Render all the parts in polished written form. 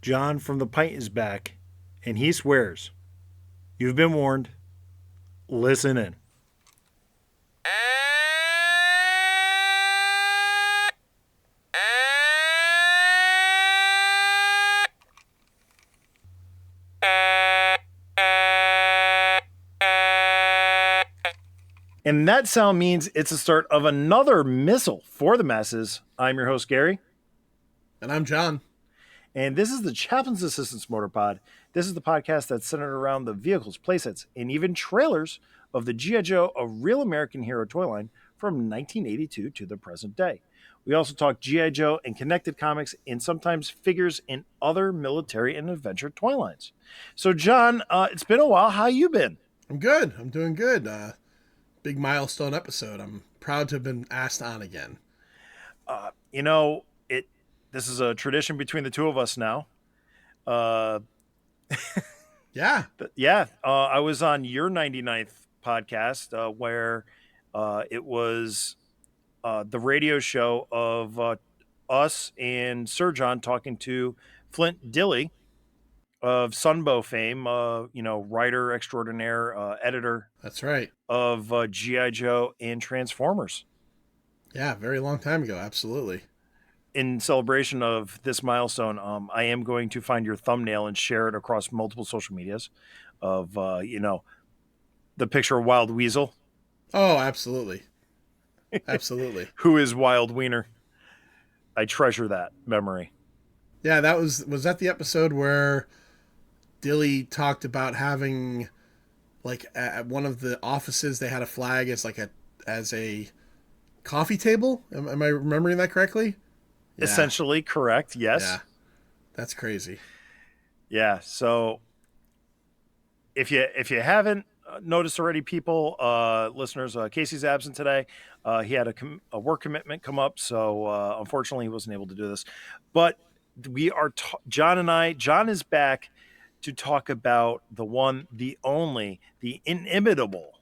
John from the Pint is back, and he swears. You've been warned. Listen in. And that sound means it's the start of another Missal for the masses. I'm your host, Gary. And I'm John. And this is the Chaplain's Assistance Motor Pod. This is the podcast that's centered around the vehicles, playsets, and even trailers of the G.I. Joe, a real American hero toy line from 1982 to the present day. We also talk G.I. Joe and connected comics and sometimes figures in other military and adventure toy lines. So, John, it's been a while. How you been? I'm good. I'm doing good. Big milestone episode. I'm proud to have been asked on again. This is a tradition between the two of us now. Yeah. I was on your 99th podcast where it was the radio show of us and Sir John talking to Flint Dilley of Sunbow fame, writer extraordinaire, editor. That's right. Of G.I. Joe and Transformers. Yeah, very long time ago. Absolutely. In celebration of this milestone, I am going to find your thumbnail and share it across multiple social medias of, the picture of Wild Weasel. Oh, absolutely. Absolutely. Who is Wild Wiener? I treasure that memory. Yeah, was that the episode where Dilly talked about having, like, at one of the offices, they had a flag as a coffee table? Am I remembering that correctly? Yeah. Essentially correct, yes. Yeah, that's crazy. Yeah, so if you haven't noticed already, people, listeners, Casey's absent today. He had a work commitment come up, so unfortunately he wasn't able to do this. But we are John is back to talk about the one, the only, the inimitable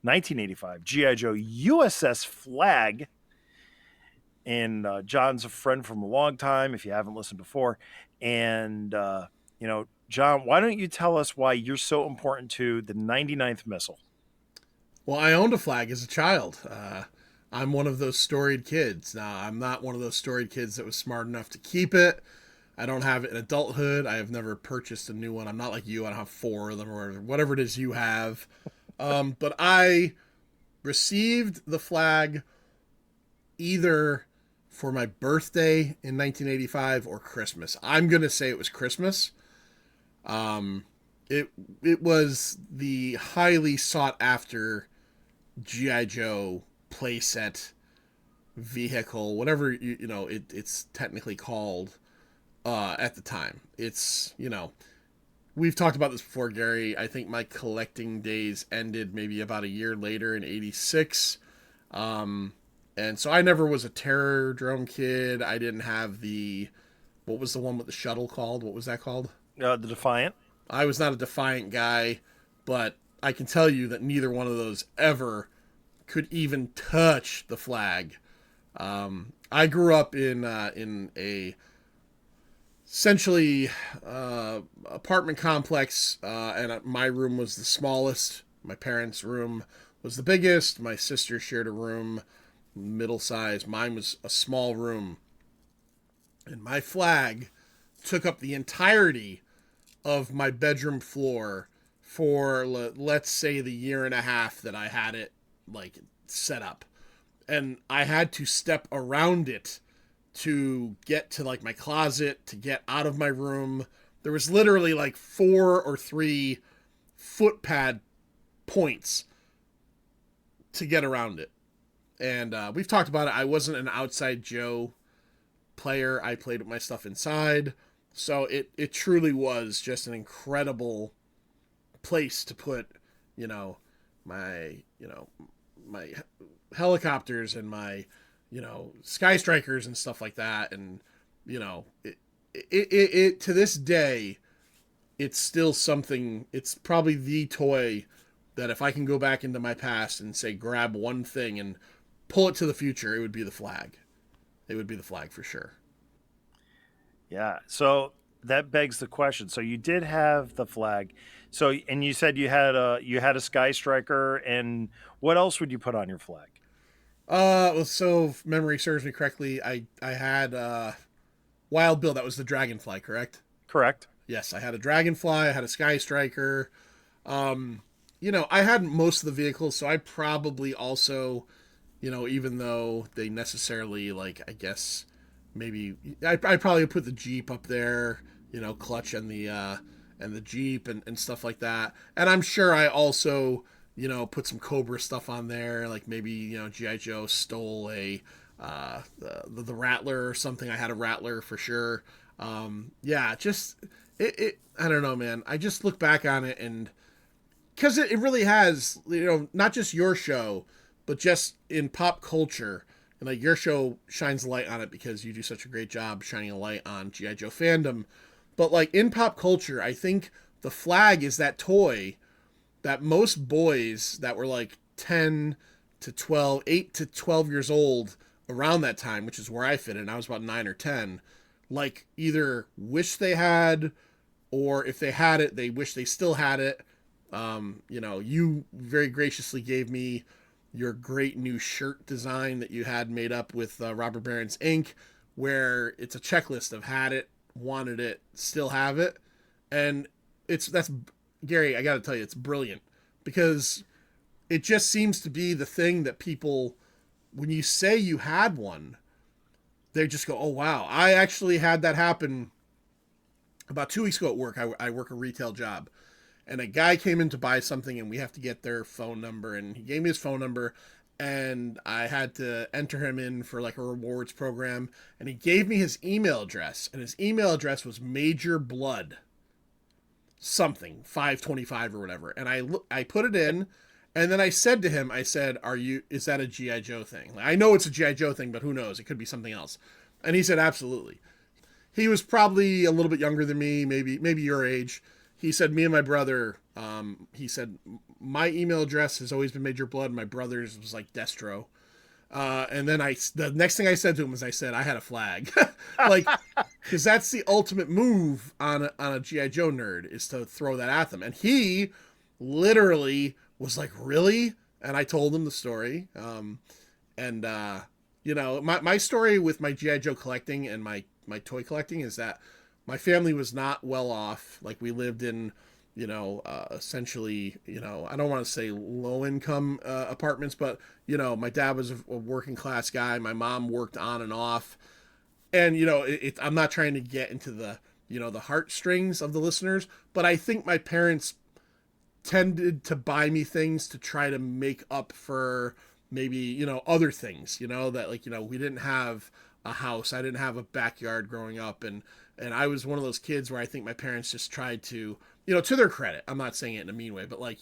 1985 G.I. Joe USS Flagg. And John's a friend from a long time, if you haven't listened before. And, John, why don't you tell us why you're so important to the 99th Missal? Well, I owned a Flagg as a child. I'm one of those storied kids. Now, I'm not one of those storied kids that was smart enough to keep it. I don't have it in adulthood. I have never purchased a new one. I'm not like you. I don't have 4 of them or whatever it is you have. But I received the Flagg either for my birthday in 1985 or Christmas. I'm going to say it was Christmas. It was the highly sought after G.I. Joe playset vehicle, whatever it's technically called at the time. It's, we've talked about this before, Gary. I think my collecting days ended maybe about a year later in 86. And so I never was a Terror Drone kid. I didn't have what was the one with the shuttle called? What was that called? The Defiant. I was not a Defiant guy, but I can tell you that neither one of those ever could even touch the Flagg. I grew up in a essentially apartment complex, and my room was the smallest. My parents' room was the biggest. My sister shared a room, middle size. Mine was a small room. And my Flagg took up the entirety of my bedroom floor for, let's say, the year and a half that I had it, set up. And I had to step around it to get to, my closet, to get out of my room. There was literally, 4 or 3 footpad points to get around it. And we've talked about it. I wasn't an outside Joe player. I played with my stuff inside. So it truly was just an incredible place to put, my helicopters and my, Sky Strikers and stuff like that. And, it to this day, it's still something. It's probably the toy that if I can go back into my past and say grab one thing and pull it to the future, it would be the flag. It would be the flag for sure. Yeah. So that begs the question. So you did have the flag. So and you said you had a sky striker, and what else would you put on your flag? Well, so if memory serves me correctly, I had Wild Bill. That was the Dragonfly, correct? Correct. Yes, I had a Dragonfly. I had a Sky Striker. Um, I had most of the vehicles, so I probably also, even though they necessarily like, I guess maybe I probably put the Jeep up there. Clutch and the Jeep and stuff like that. And I'm sure I also put some Cobra stuff on there, like maybe GI Joe stole a the Rattler or something. I had a Rattler for sure. Yeah, just it. I don't know, man. I just look back on it and because it really has, not just your show, but just in pop culture. And like your show shines a light on it because you do such a great job shining a light on GI Joe fandom. But like in pop culture, I think the flag is that toy that most boys that were like 10 to 12, 8 to 12 years old around that time, which is where I fit in, I was about 9 or 10, like either wish they had, or if they had it, they wish they still had it. You very graciously gave me your great new shirt design that you had made up with Robert Barron's ink, where it's a checklist of had it, wanted it, still have it, and that's Gary. I got to tell you, it's brilliant because it just seems to be the thing that people, when you say you had one, they just go, "Oh wow, I actually had that happen." About 2 weeks ago at work, I work a retail job, and a guy came in to buy something, and we have to get their phone number, and he gave me his phone number, and I had to enter him in for like a rewards program, and he gave me his email address, and his email address was Major Blood something 525 or whatever, and I put it in, and then I said to him, I said, is that a GI Joe thing? Like, I know it's a GI Joe thing, but who knows, it could be something else. And he said absolutely. He was probably a little bit younger than me, maybe your age. He said me and my brother, he said my email address has always been Major Blood, my brother's was like Destro. And then the next thing I said to him was I said I had a flag, like, because that's the ultimate move on a GI Joe nerd is to throw that at them. And he literally was like, really? And I told him the story. And my story with my GI Joe collecting and my toy collecting is that my family was not well off. Like we lived in essentially, I don't want to say low income apartments, but my dad was a working class guy. My mom worked on and off, and I'm not trying to get into the the heartstrings of the listeners, but I think my parents tended to buy me things to try to make up for maybe other things that like we didn't have a house, I didn't have a backyard growing up, and I was one of those kids where I think my parents just tried to to their credit, I'm not saying it in a mean way, but like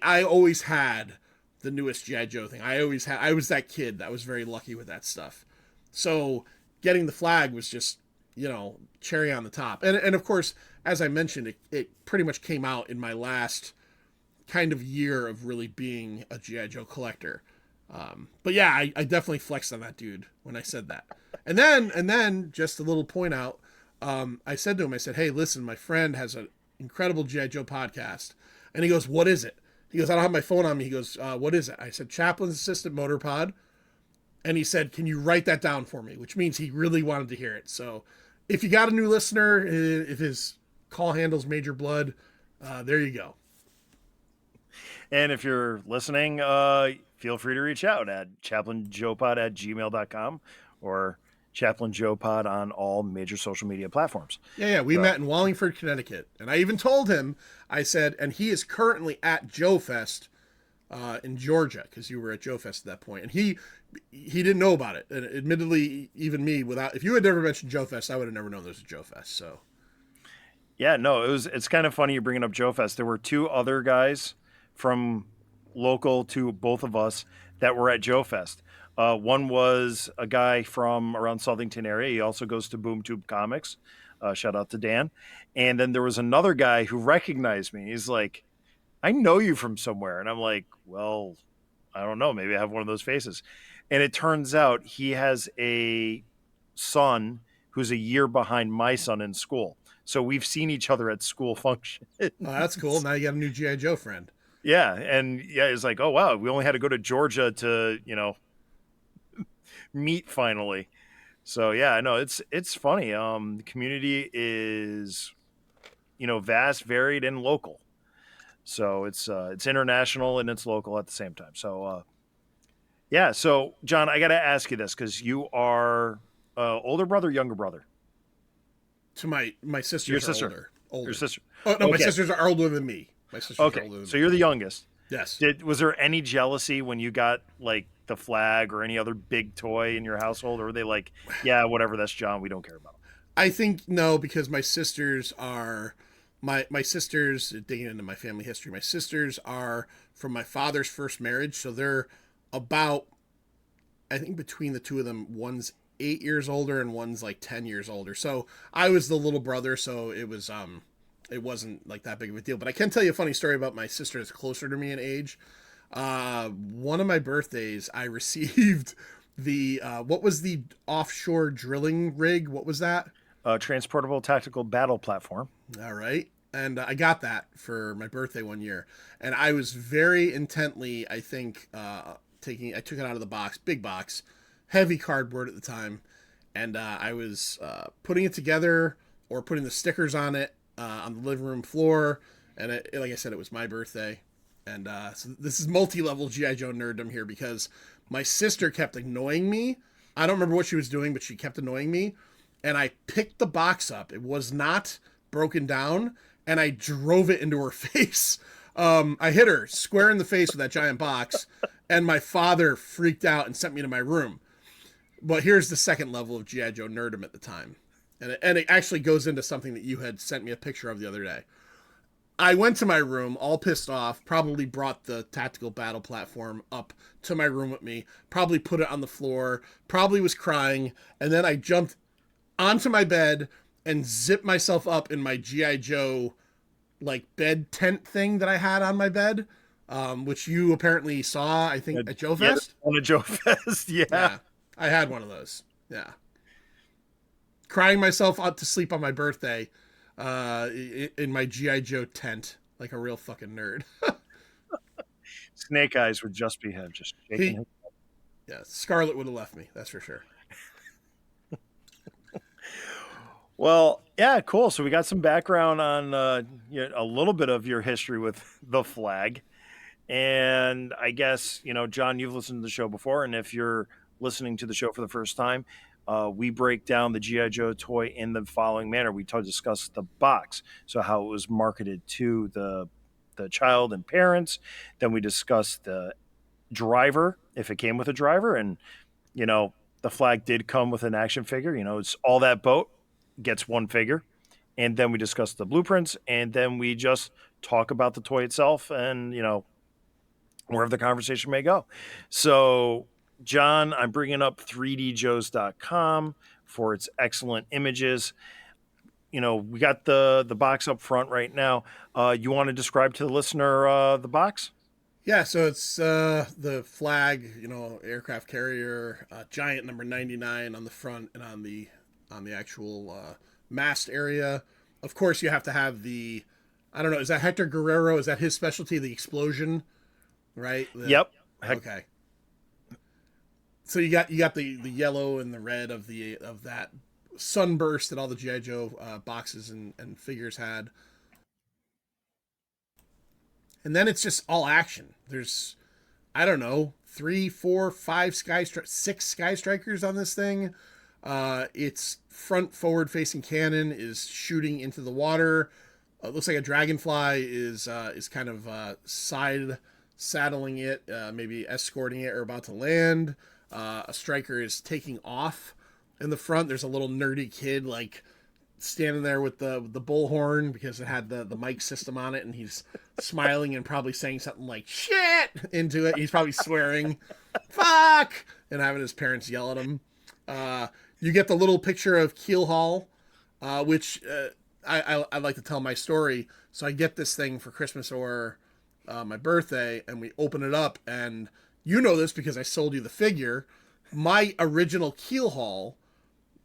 I always had the newest GI Joe thing. I was that kid that was very lucky with that stuff. So getting the flag was just cherry on the top, and of course, as I mentioned, it pretty much came out in my last kind of year of really being a GI Joe collector. But yeah, I definitely flexed on that dude when I said that. And then just a little point out, I said to him, I said, "Hey, listen, my friend has an incredible GI Joe podcast," and he goes, "What is it?" He goes, "I don't have my phone on me." He goes, "What is it?" I said, "Chaplin's Assistant Motor Pod," and he said, "Can you write that down for me?" Which means he really wanted to hear it. So, if you got a new listener, if his call handles Major Blood, there you go. And if you're listening, feel free to reach out at chaplinjoepod@gmail.com or chaplinjoepod on all major social media platforms. Yeah, we So, met in Wallingford, Connecticut, and I even told him, I said, and he is currently at Joe Fest in Georgia because you were at Joe Fest at that point, and he didn't know about it. And admittedly, even me, without if you had never mentioned Joe Fest, I would have never known there was a Joe Fest. So yeah, no, it's kind of funny you bringing up Joe Fest. There were two other guys from local to both of us that were at Joe Fest. One was a guy from around Southington area. He also goes to Boom Tube Comics. Shout out to Dan. And then there was another guy who recognized me. He's like, I know you from somewhere. And I'm like, well, I don't know. Maybe I have one of those faces. And it turns out he has a son who's a year behind my son in school. So we've seen each other at school functions. Oh, that's cool. Now you got a new GI Joe friend. Yeah. And yeah, it's like, oh, wow. We only had to go to Georgia to, meet finally. So yeah, I know it's funny. The community is, vast, varied, and local. So it's international and it's local at the same time. So yeah. So John, I got to ask you this because you are older brother, younger brother. To my Your sisters are sister. older. Your Older. sister. Oh no, my Okay. sisters are older than me. My sisters are Okay. older than So me. you're the youngest. Yes. Was there any jealousy when you got like the flag or any other big toy in your household, or were they like, yeah, whatever, that's John, we don't care about him? I think no, because my sisters are my sisters digging into my family history. My sisters are from my father's first marriage, so they're about, I think between the two of them, one's 8 years older and one's like 10 years older. So I was the little brother, so it wasn't like that big of a deal. But I can tell you a funny story about my sister that's closer to me in age. One of my birthdays, I received the what was the offshore drilling rig? What was that? Transportable tactical battle platform. All right. And I got that for my birthday one year. And I was very intently, I think, I took it out of the box, big box, heavy cardboard at the time. And I was putting it together or putting the stickers on it on the living room floor. And like I said, it was my birthday. And so this is multi-level G.I. Joe nerddom here because my sister kept annoying me. I don't remember what she was doing, but she kept annoying me. And I picked the box up. It was not broken down, and I drove it into her face. I hit her square in the face with that giant box, and my father freaked out and sent me to my room. But here's the second level of G.I. Joe nerdom at the time. And it actually goes into something that you had sent me a picture of the other day. I went to my room all pissed off, probably brought the tactical battle platform up to my room with me, probably put it on the floor, probably was crying, and then I jumped onto my bed and zipped myself up in my GI Joe like bed tent thing that I had on my bed, which you apparently saw, I think, at Joe Yeah, Fest. on a Joe Fest. Yeah. Yeah, I had one of those. Yeah, crying myself up to sleep on my birthday in my GI Joe tent like a real fucking nerd. Snake Eyes would just be him, just shaking He, his. yeah, Scarlet would have left me. That's for sure. Well, yeah, cool. So we got some background on a little bit of your history with the flag. And I guess, John, you've listened to the show before. And if you're listening to the show for the first time, we break down the G.I. Joe toy in the following manner. We discuss the box, so how it was marketed to the child and parents. Then we discuss the driver, if it came with a driver. And, the flag did come with an action figure. It's all that boat gets one figure. And then we discuss the blueprints. And then we just talk about the toy itself and, wherever the conversation may go. So, John, I'm bringing up 3djoes.com for its excellent images. We got the box up front right now. You want to describe to the listener the box? Yeah, so it's the flag, aircraft carrier, giant number 99 on the front and on the actual mast area. Of course, you have to have I don't know, is that Hector Guerrero? Is that his specialty, the explosion? Right? Yep. Okay. So you got the yellow and the red of that sunburst that all the GI Joe boxes and figures had. And then it's just all action. There's, I don't know, 3, 4, 5 six Sky Strikers on this thing. Its front forward facing cannon is shooting into the water. It looks like a dragonfly is kind of side saddling it, maybe escorting it or about to land. A striker is taking off in the front. There's a little nerdy kid like standing there with the bullhorn because it had the mic system on it, and he's smiling and probably saying something like "shit" into it. He's probably swearing, "fuck," and having his parents yell at him. You get the little picture of Keel Hall, which I like to tell my story. So I get this thing for Christmas or my birthday, and we open it up, and you know this because I sold you the figure. My original Keel Hall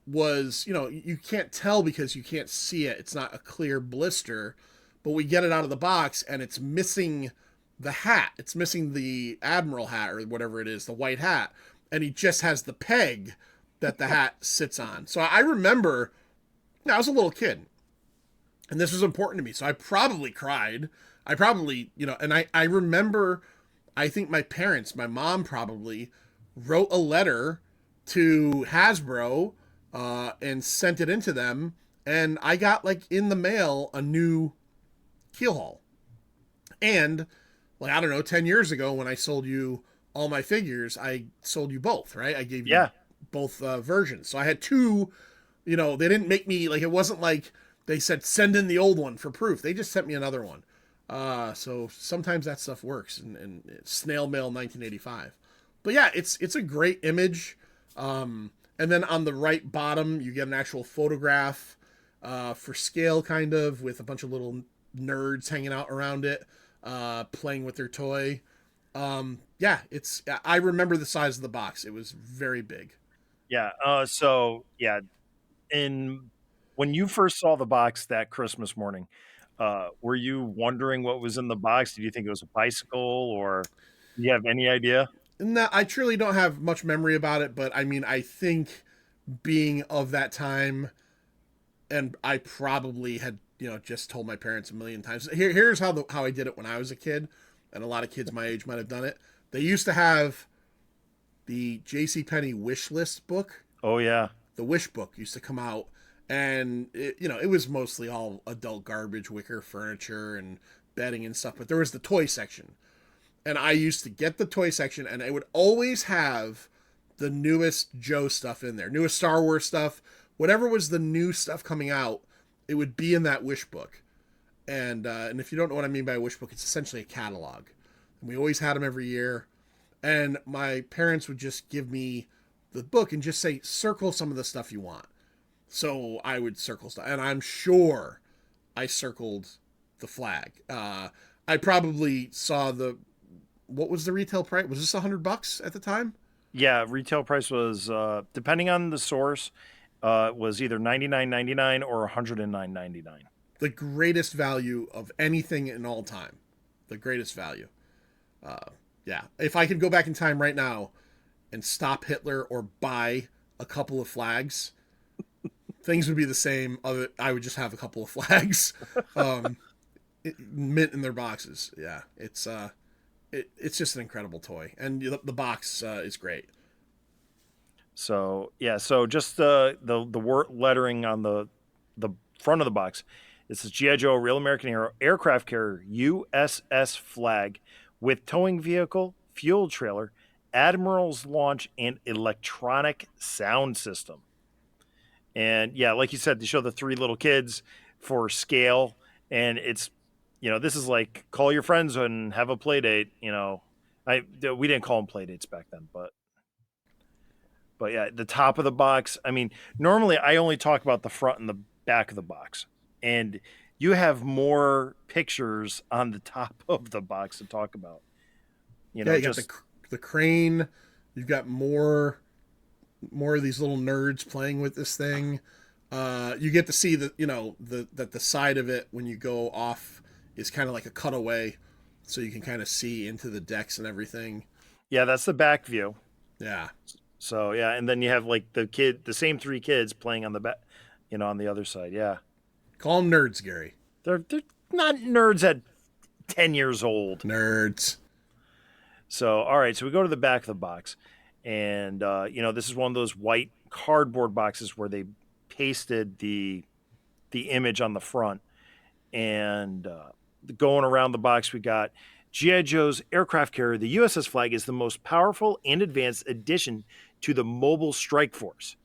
was, you can't tell because you can't see it. It's not a clear blister, but we get it out of the box and it's missing the hat. It's missing the Admiral hat or whatever it is, the white hat. And he just has the peg that the hat sits on. So I remember, I was a little kid and this was important to me. So I probably cried. I probably, and I remember, I think my mom probably wrote a letter to Hasbro and sent it into them. And I got like in the mail a new Keel Hall. And like, I don't know, 10 years ago when I sold you all my figures, I sold you both, right? I gave you Yeah. both versions. So I had two, they didn't make me like, it wasn't like they said, send in the old one for proof. They just sent me another one. So sometimes that stuff works and snail mail 1985. But yeah, it's a great image. And then on the right bottom, you get an actual photograph for scale, kind of, with a bunch of little nerds hanging out around it, playing with their toy. Yeah, I remember the size of the box. It was very big. Yeah. So yeah, in when you first saw the box that Christmas morning, were you wondering what was in the box? Did you think it was a bicycle, or do you have any idea? No, I truly don't have much memory about it, but I mean, I think being of that time, and I probably had just told my parents a million times. Here's how I did it when I was a kid, and a lot of kids my age might have done it. They used to have the J.C. Penney wish list book. Oh yeah. The wish book used to come out, and it was mostly all adult garbage, wicker furniture and bedding and stuff. But there was the toy section, and I used to get the toy section, and it would always have the newest Joe stuff in there, newest Star Wars stuff, whatever was the new stuff coming out, it would be in that wish book. And if you don't know what I mean by a wish book, it's essentially a catalog. And we always had them every year, and my parents would just give me the book and just say circle some of the stuff you want. So I would circle stuff, and I'm sure I circled the Flagg. I probably saw what was the retail price? Was this $100 at the time? Yeah, retail price was depending on the source, was either 99.99 or 109.99. The greatest value of anything in all time. The greatest value. Yeah. If I could go back in time right now and stop Hitler or buy a couple of flags, things would be the same. I would just have a couple of flags, mint in their boxes. Yeah, it's just an incredible toy, and the box is great. So yeah, so just the word lettering on the front of the box. This is GI Joe, Real American Hero, aircraft carrier, USS Flagg, with towing vehicle, fuel trailer, Admiral's launch, and electronic sound system. And yeah, like you said, they show the three little kids for scale, and it's this is like call your friends and have a play date. We didn't call them play dates back then, but yeah, the top of the box. I mean, normally I only talk about the front and the back of the box, and you have more pictures on the top of the box to talk about. Yeah, you got Just the crane. You've got more of these little nerds playing with this thing. You get to see that the side of it when you go off is kind of like a cutaway, so you can kind of see into the decks and everything. yeah, that's the back view. Yeah, So yeah, and then you have like the same three kids playing on the back, on the other side. Yeah, call them nerds, Gary. they're not nerds at 10 years old. Nerds. So all right, so we go to the back of the box, and this is one of those white cardboard boxes where they pasted the image on the front, and going around the box we got GI Joe's aircraft carrier, the USS Flagg, is the most powerful and advanced addition to the Mobile Strike Force.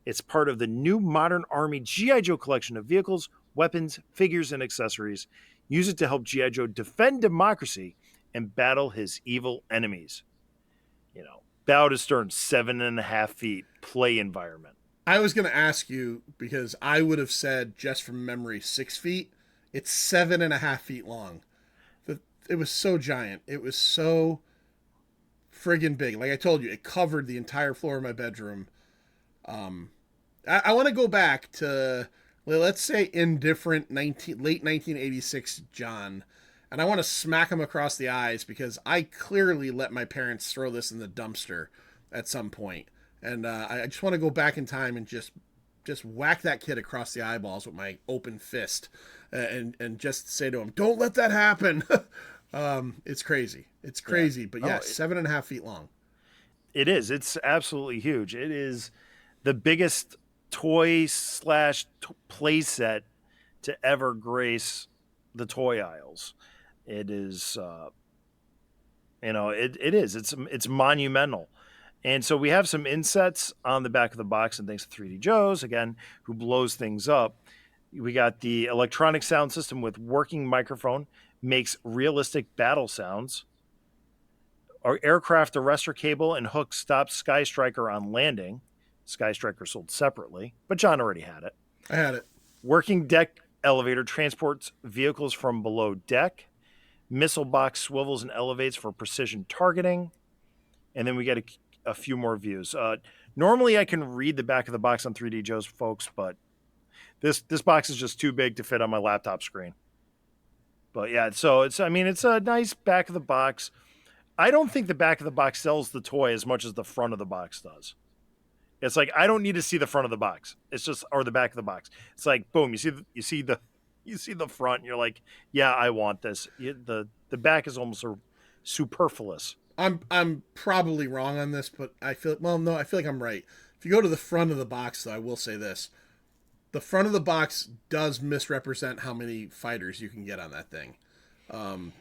It's part of the new modern Army G.I. Joe collection of vehicles, weapons, figures, and accessories. Use it to help G.I. Joe defend democracy and battle his evil enemies. Bow to stern, 7.5 feet, play environment. I was going to ask you because I would have said just from memory 6 feet. It's 7.5 feet long. It was so giant. It was so friggin' big. Like I told you, it covered the entire floor of my bedroom. Um, I want to go back to, let's say, indifferent late 1986 John, and I want to smack him across the eyes because I clearly let my parents throw this in the dumpster at some point, and I just want to go back in time and just whack that kid across the eyeballs with my open fist, and just say to him, "Don't let that happen." It's crazy. It's crazy, Yeah. but yeah, 7.5 feet long. It is. It's absolutely huge. It is the biggest toy slash play set to ever grace the toy aisles. It is, it is. It's monumental. And so we have some insets on the back of the box, and thanks to 3D Joe's again, who blows things up. We got the electronic sound system with working microphone, makes realistic battle sounds. Our aircraft arrestor cable and hook stops Sky Striker on landing. Sky Striker sold separately, but John already had it. I had it. Working deck elevator transports vehicles from below deck. Missile box swivels and elevates for precision targeting. And then we get a few more views. Normally, I can read the back of the box on 3D Joe's, folks, but this box is just too big to fit on my laptop screen. But yeah, so it's a nice back of the box. I don't think the back of the box sells the toy as much as the front of the box does. It's like I don't need to see the front of the box. It's just or the back of the box. It's like boom, you see the front, and you're like, yeah, I want this. The back is almost superfluous. I'm probably wrong on this, but I feel like I'm right. If you go to the front of the box, though, I will say this: the front of the box does misrepresent how many fighters you can get on that thing,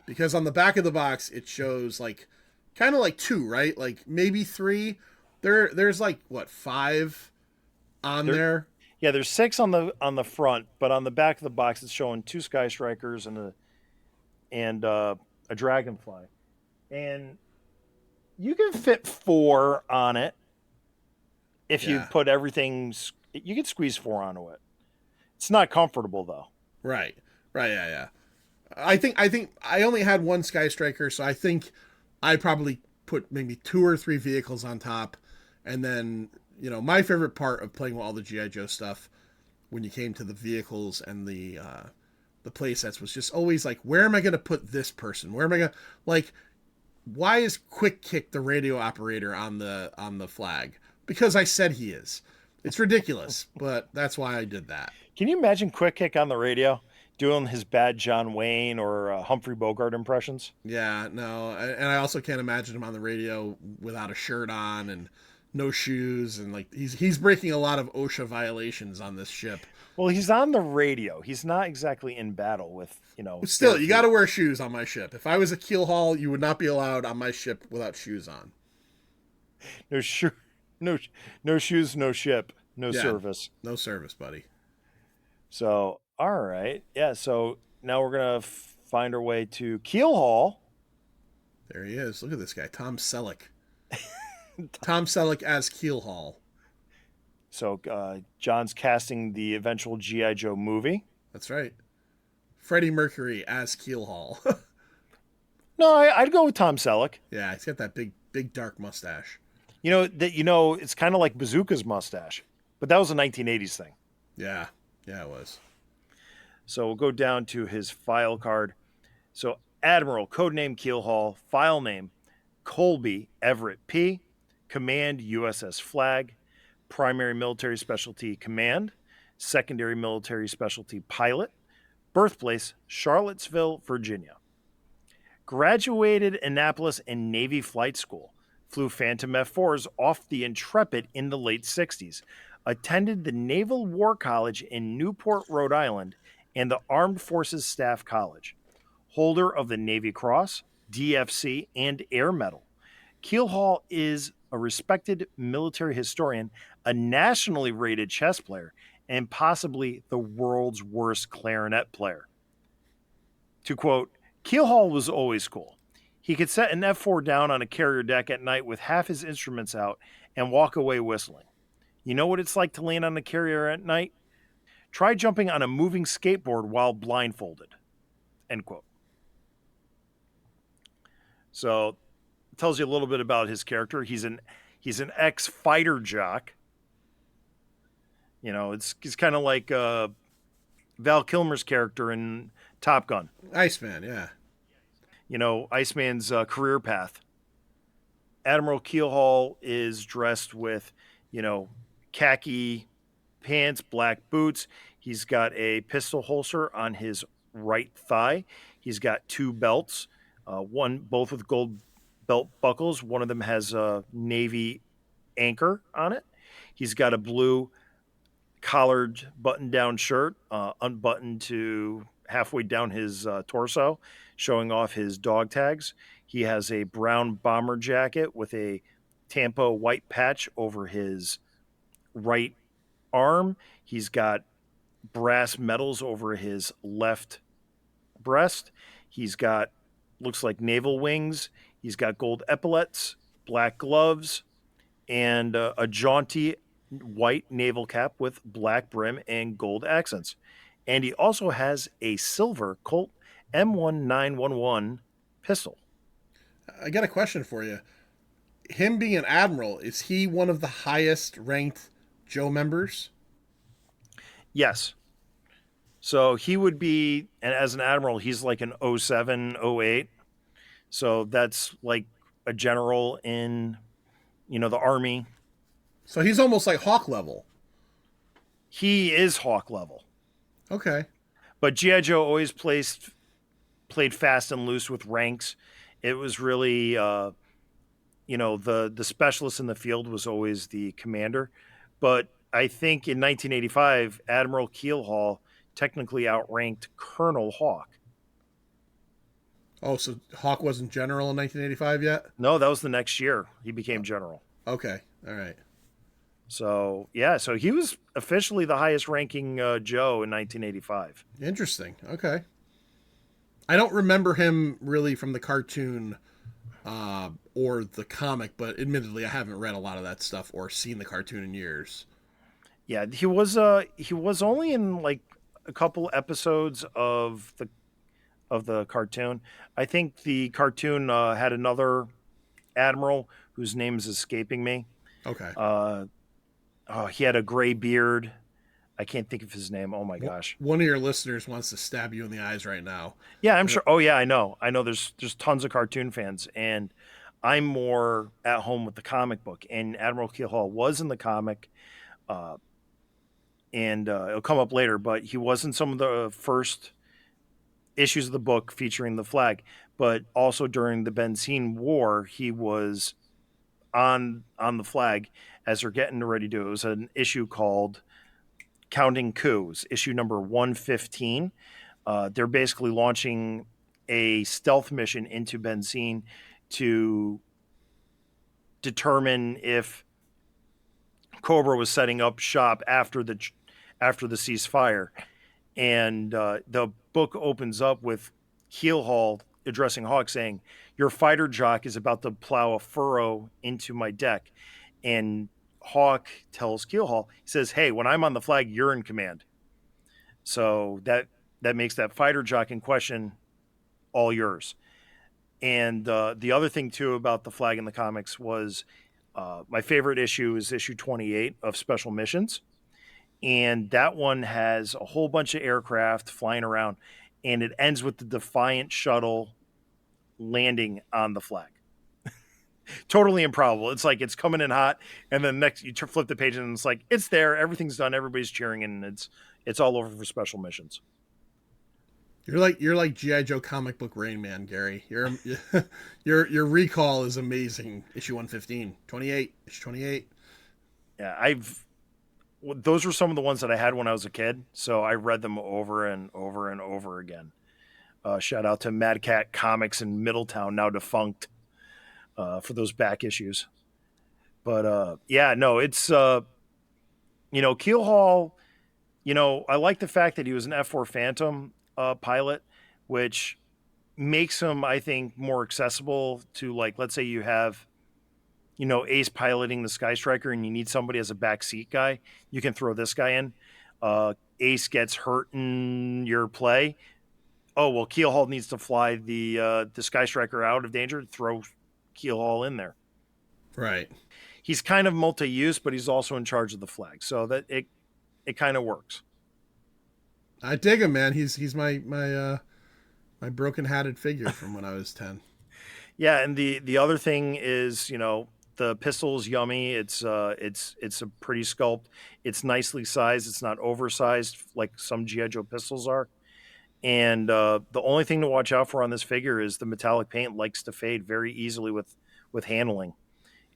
because on the back of the box it shows like kind of like two, right? Like maybe three. There's like what, five on there. Yeah, there's 6 on the front, but on the back of the box it's showing 2 Sky Strikers and a Dragonfly, and you can fit 4 on it if you Yeah. put everything. You can squeeze 4 onto it. It's not comfortable though. Right. Right. Yeah. Yeah. I think I only had one Sky Striker, so I think I probably put maybe 2 or 3 vehicles on top, and then my favorite part of playing with all the GI Joe stuff when you came to the vehicles and the play sets was just always like, where am I going to put this person? Where am I going to like? Why is Quick Kick the radio operator on the flag? Because I said he is. It's ridiculous, but that's why I did that. Can you imagine Quick Kick on the radio doing his bad John Wayne or Humphrey Bogart impressions? Yeah, no, and I also can't imagine him on the radio without a shirt on and no shoes, and like he's breaking a lot of OSHA violations on this ship. Well, he's on the radio. He's not exactly in battle with, Still, you got to wear shoes on my ship. If I was a keel haul, you would not be allowed on my ship without shoes on. no shoe, no shoes, no ship, no Yeah, service. no service, buddy. So, all right, yeah. So now we're gonna find our way to Keel Hall. There he is. Look at this guy, Tom Selleck. Tom Selleck as Keel Hall. So John's casting the eventual GI Joe movie. That's right. Freddie Mercury as Keel Hall. No, I'd go with Tom Selleck. Yeah, he's got that big dark mustache. It's kind of like Bazooka's mustache, but that was a 1980s thing. Yeah, it was. So we'll go down to his file card. So Admiral, codename Keel Hall, file name Colby Everett P, command USS Flagg, primary military specialty command, secondary military specialty pilot, birthplace Charlottesville, Virginia. Graduated Annapolis and Navy Flight School, flew Phantom F-4s off the Intrepid in the late 60s, attended the Naval War College in Newport, Rhode Island, and the Armed Forces Staff College. Holder of the Navy Cross, DFC, and Air Medal. Keel Hall is a respected military historian a nationally rated chess player, and possibly the world's worst clarinet player. To quote, Keelhaul was always cool. He could set an F4 down on a carrier deck at night with half his instruments out and walk away whistling. You know what it's like to land on the carrier at night? Try jumping on a moving skateboard while blindfolded. End quote. So it tells you a little bit about his character. He's an ex fighter jock. He's kind of like Val Kilmer's character in Top Gun. Iceman, yeah. Iceman's career path. Admiral Keelhaul is dressed with, khaki pants, black boots. He's got a pistol holster on his right thigh. He's got two belts, both with gold belt buckles. One of them has a navy anchor on it. He's got a blue collared button-down shirt, unbuttoned to halfway down his torso, showing off his dog tags. He has a brown bomber jacket with a Tampa white patch over his right arm. He's got brass medals over his left breast. He's got, looks like naval wings. He's got gold epaulets, black gloves, and a jaunty white naval cap with black brim and gold accents. And he also has a silver Colt M1911 pistol. I got a question for you. Him being an admiral, is he one of the highest ranked Joe members? Yes. So he would be, and as an admiral, he's like an 07, 08. So that's like a general in, the Army. So he's almost like Hawk level. He is Hawk level. Okay. But G.I. Joe always played fast and loose with ranks. It was really, the specialist in the field was always the commander. But I think in 1985, Admiral Keelhaul technically outranked Colonel Hawk. Oh, so Hawk wasn't general in 1985 yet? No, that was the next year he became general. Okay. All right. So yeah, so he was officially the highest ranking Joe in 1985. Interesting. Okay. I don't remember him really from the cartoon or the comic, but admittedly, I haven't read a lot of that stuff or seen the cartoon in years. Yeah, he was only in like a couple episodes of the cartoon. I think the cartoon had another admiral whose name is escaping me. Okay. Uh, he had a gray beard. I can't think of his name. Oh my gosh. One of your listeners wants to stab you in the eyes right now. Yeah, I'm sure. Oh yeah, I know. I know. There's tons of cartoon fans, and I'm more at home with the comic book. And Admiral Keelhaul was in the comic, uh, and it'll come up later. But he was in some of the first issues of the book featuring the flag. But also during the Benzine War, he was on the flag as they're getting ready to do. It was an issue called Counting Coups, issue number 115. They're basically launching a stealth mission into Benzine to determine if Cobra was setting up shop after the ceasefire. And the book opens up with Keelhaul addressing Hawk, saying, "Your fighter jock is about to plow a furrow into my deck." And Hawk tells Keelhaul, he says, "Hey, when I'm on the flag, you're in command." So that makes that fighter jock in question all yours. And the other thing too about the flag in the comics was my favorite issue is issue 28 of Special Missions, and that one has a whole bunch of aircraft flying around, and it ends with the Defiant shuttle landing on the flag. Totally improbable. It's like it's coming in hot, and then next you flip the page and it's like it's there, everything's done, everybody's cheering, and it's all over for special missions. You're like GI Joe comic book Rain Man, Gary. Your recall is amazing. Issue 115, 28, issue 28. Yeah, those were some of the ones that I had when I was a kid, so I read them over and over and over again. Shout out to Mad Cat Comics in Middletown, now defunct, for those back issues. But yeah, no, it's Keel Hall, I like the fact that he was an F4 Phantom pilot, which makes him, I think, more accessible to, like, let's say you have, Ace piloting the Sky Striker and you need somebody as a backseat guy. You can throw this guy in. Ace gets hurt in your play. Oh, well, Keel Hall needs to fly the Sky Striker out of danger. Throw Keel Hall in there. Right. He's kind of multi-use, but he's also in charge of the flag, so that it kind of works. I dig him, man. He's my broken hatted figure from when I was 10. Yeah, and the other thing is, the pistol is yummy. It's a pretty sculpt. It's nicely sized. It's not oversized like some GI Joe pistols are. And the only thing to watch out for on this figure is the metallic paint likes to fade very easily with handling.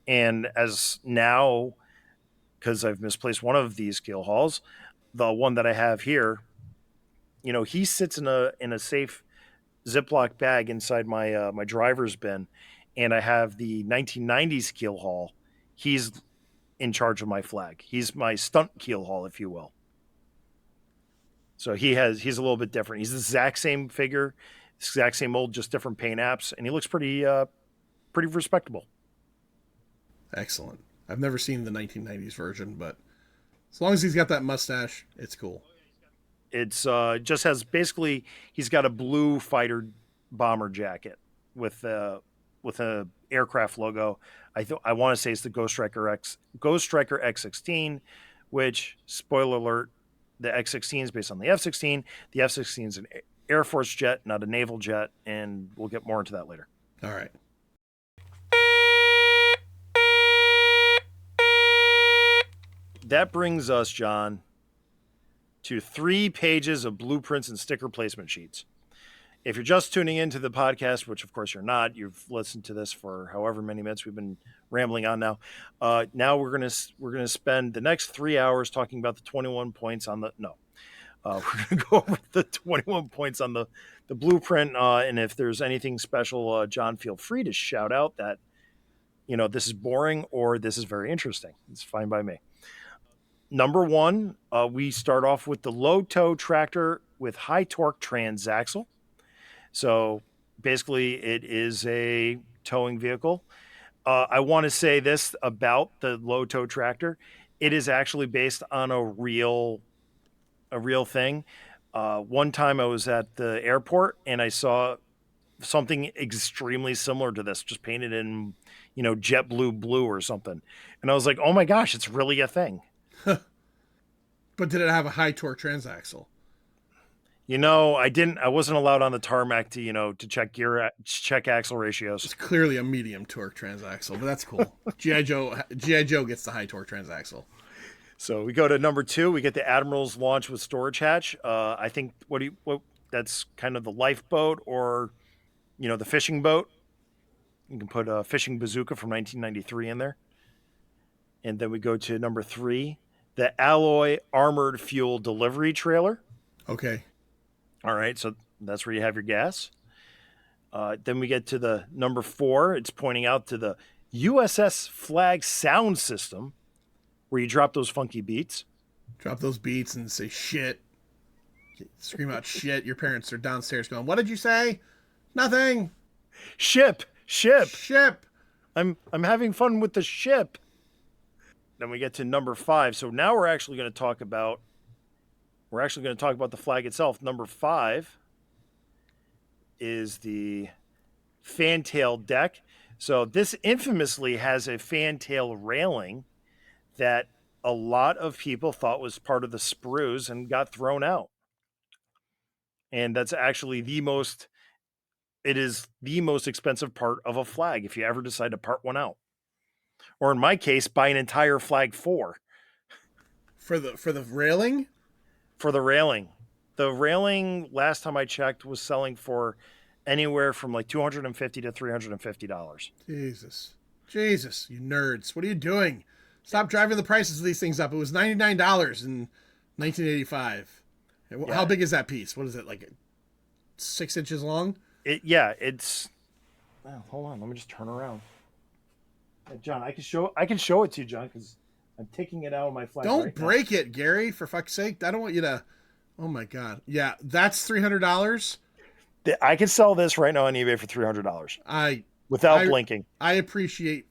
And as now, because I've misplaced one of these Keel Halls, the one that I have here, he sits in a safe Ziploc bag inside my driver's bin, and I have the 1990s Keel Haul. He's in charge of my flag. He's my stunt Keel Haul, if you will. So he's a little bit different. He's the exact same figure, exact same mold, just different paint apps, and he looks pretty respectable. Excellent. I've never seen the 1990s version, but as long as he's got that mustache, it's cool. It's just has basically he's got a blue fighter bomber jacket with a aircraft logo. I want to say it's the Ghost Striker X16, which, spoiler alert, the X16 is based on the F16. The F16 is an Air Force jet, not a naval jet, and we'll get more into that later. All right. That brings us, John, to 3 pages of blueprints and sticker placement sheets. If you're just tuning into the podcast, which of course you're not, you've listened to this for however many minutes we've been rambling on now. Now we're gonna spend the next 3 hours talking about the 21 points on the no. We're gonna go over the 21 points on the blueprint, and if there's anything special, John, feel free to shout out that this is boring or this is very interesting. It's fine by me. Number 1, we start off with the low tow tractor with high torque transaxle. So basically, it is a towing vehicle. I want to say this about the low tow tractor: it is actually based on a real thing. One time I was at the airport and I saw something extremely similar to this, just painted in jet blue or something, and I was like, oh my gosh, it's really a thing. But did it have a high torque transaxle? I wasn't allowed on the tarmac to check axle ratios. It's clearly a medium torque transaxle, but that's cool. GI Joe gets the high torque transaxle. So we go to number 2. We get the Admiral's launch with storage hatch. I think that's kind of the lifeboat, or the fishing boat. You can put a fishing bazooka from 1993 in there. And then we go to number 3, the Alloy armored fuel delivery trailer. Okay. All right, so that's where you have your gas. Then we get to the number 4. It's pointing out to the USS Flagg sound system, where you drop those funky beats. Drop those beats and say shit. Scream out shit. Your parents are downstairs going, "What did you say?" "Nothing." Ship. Ship. I'm having fun with the ship. Then we get to number 5. So now we're actually going to talk about the flag itself. Number 5 is the fantail deck. So this infamously has a fantail railing that a lot of people thought was part of the sprues and got thrown out. And that's actually it is the most expensive part of a flag if you ever decide to part one out. Or in my case, buy an entire flag for the railing? For the railing. The railing, last time I checked, was selling for anywhere from like $250 to $350. Jesus, you nerds. What are you doing? Stop driving the prices of these things up. It was $99 in 1985. Yeah. How big is that piece? What is it, like 6 inches long? It's... Oh, hold on, let me just turn around. John, I can show it to you, John, because I'm taking it out of my flag Don't right now. break it, Gary. For fuck's sake, I don't want you to. Oh my god. Yeah, that's $300. I could sell this right now on eBay for $300 I, without I, blinking. I appreciate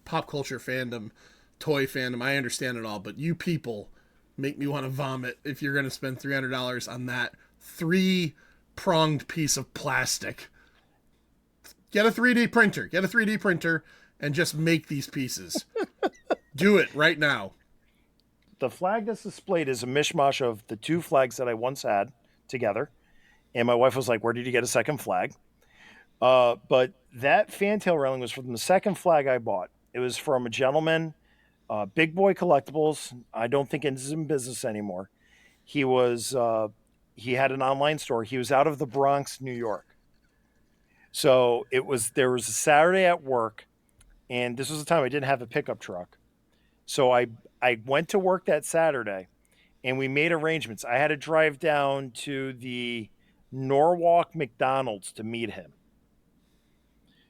pop culture fandom, toy fandom. I understand it all, but you people make me want to vomit if you're going to spend $300 on that three pronged piece of plastic. Get a 3D printer. Get a 3D printer and just make these pieces. Do it right now. The flag that's displayed is a mishmash of the two flags that I once had together. And my wife was like, "Where did you get a second flag?" But that fantail railing was from the second flag I bought. It was from a gentleman, Big Boy Collectibles. I don't think it's in business anymore. He was he had an online store. He was out of the Bronx, New York. So there was a Saturday at work, and this was the time I didn't have a pickup truck. So I went to work that Saturday, and we made arrangements. I had to drive down to the Norwalk McDonald's to meet him.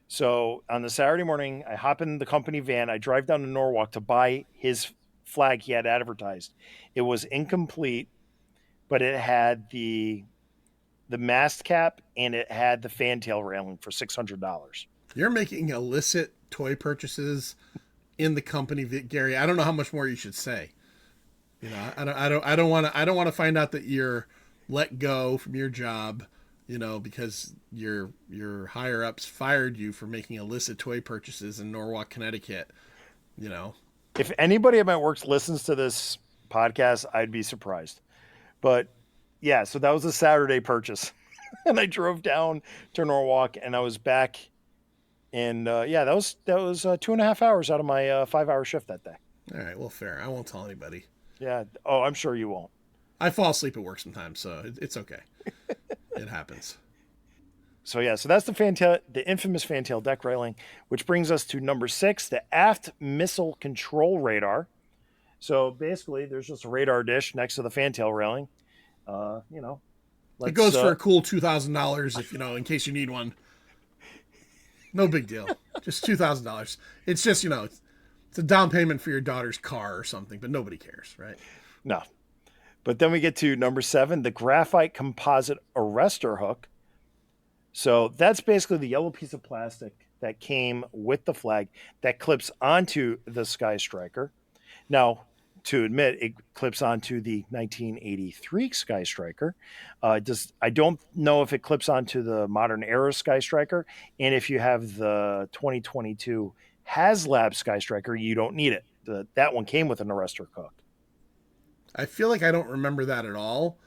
So on the Saturday morning, I hop in the company van. I drive down to Norwalk to buy his flag he had advertised. It was incomplete, but it had the mast cap and it had the fantail railing for $600. You're making illicit toy purchases in the company, Gary. I don't know how much more you should say. You know, I don't want to find out that you're let go from your job, you know, because your higher ups fired you for making illicit toy purchases in Norwalk, Connecticut. You know, If anybody at my work listens to this podcast, I'd be surprised. But yeah, so that was a Saturday purchase. And I drove down to Norwalk and I was back. And yeah, that was 2.5 hours out of my 5 hour shift that day. all right, well, fair. I won't tell anybody. Yeah. Oh, I'm sure you won't. I fall asleep at work sometimes, so it's okay. It happens. So yeah, so that's the infamous fantail deck railing, which brings us to number 6, the aft missile control radar. So basically, there's just a radar dish next to the fantail railing. You know, It let's goes for a cool $2,000 if you know, in case you need one. No big deal. Just $2,000. It's just it's a down payment for your daughter's car or something, but nobody cares, right? no. But then we get to number 7, the graphite composite arrestor hook. So that's basically the yellow piece of plastic that came with the flag that clips onto the Sky Striker. Now, to admit, it clips onto the 1983 Sky Striker. I don't know if it clips onto the modern era Sky Striker, and if you have the 2022 HasLab Sky Striker, you don't need it. That one came with an arrestor hook. I feel like I don't remember that at all,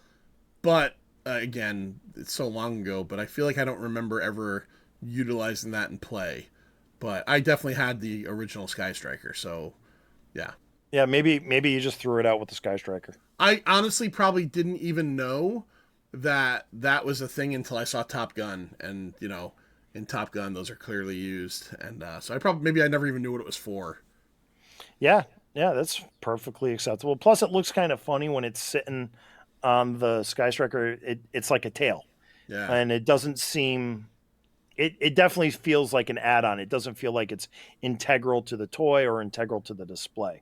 but again, it's so long ago, but I feel like I don't remember ever utilizing that in play. But I definitely had the original Sky Striker, so yeah. Yeah, maybe you just threw it out with the Sky Striker. I honestly probably didn't even know that that was a thing until I saw Top Gun, and in Top Gun those are clearly used, and so maybe I never even knew what it was for. Yeah, yeah, that's perfectly acceptable. Plus, it looks kind of funny when it's sitting on the Sky Striker. It's like a tail, Yeah, and it doesn't seem. It definitely feels like an add-on. It doesn't feel like it's integral to the toy or integral to the display,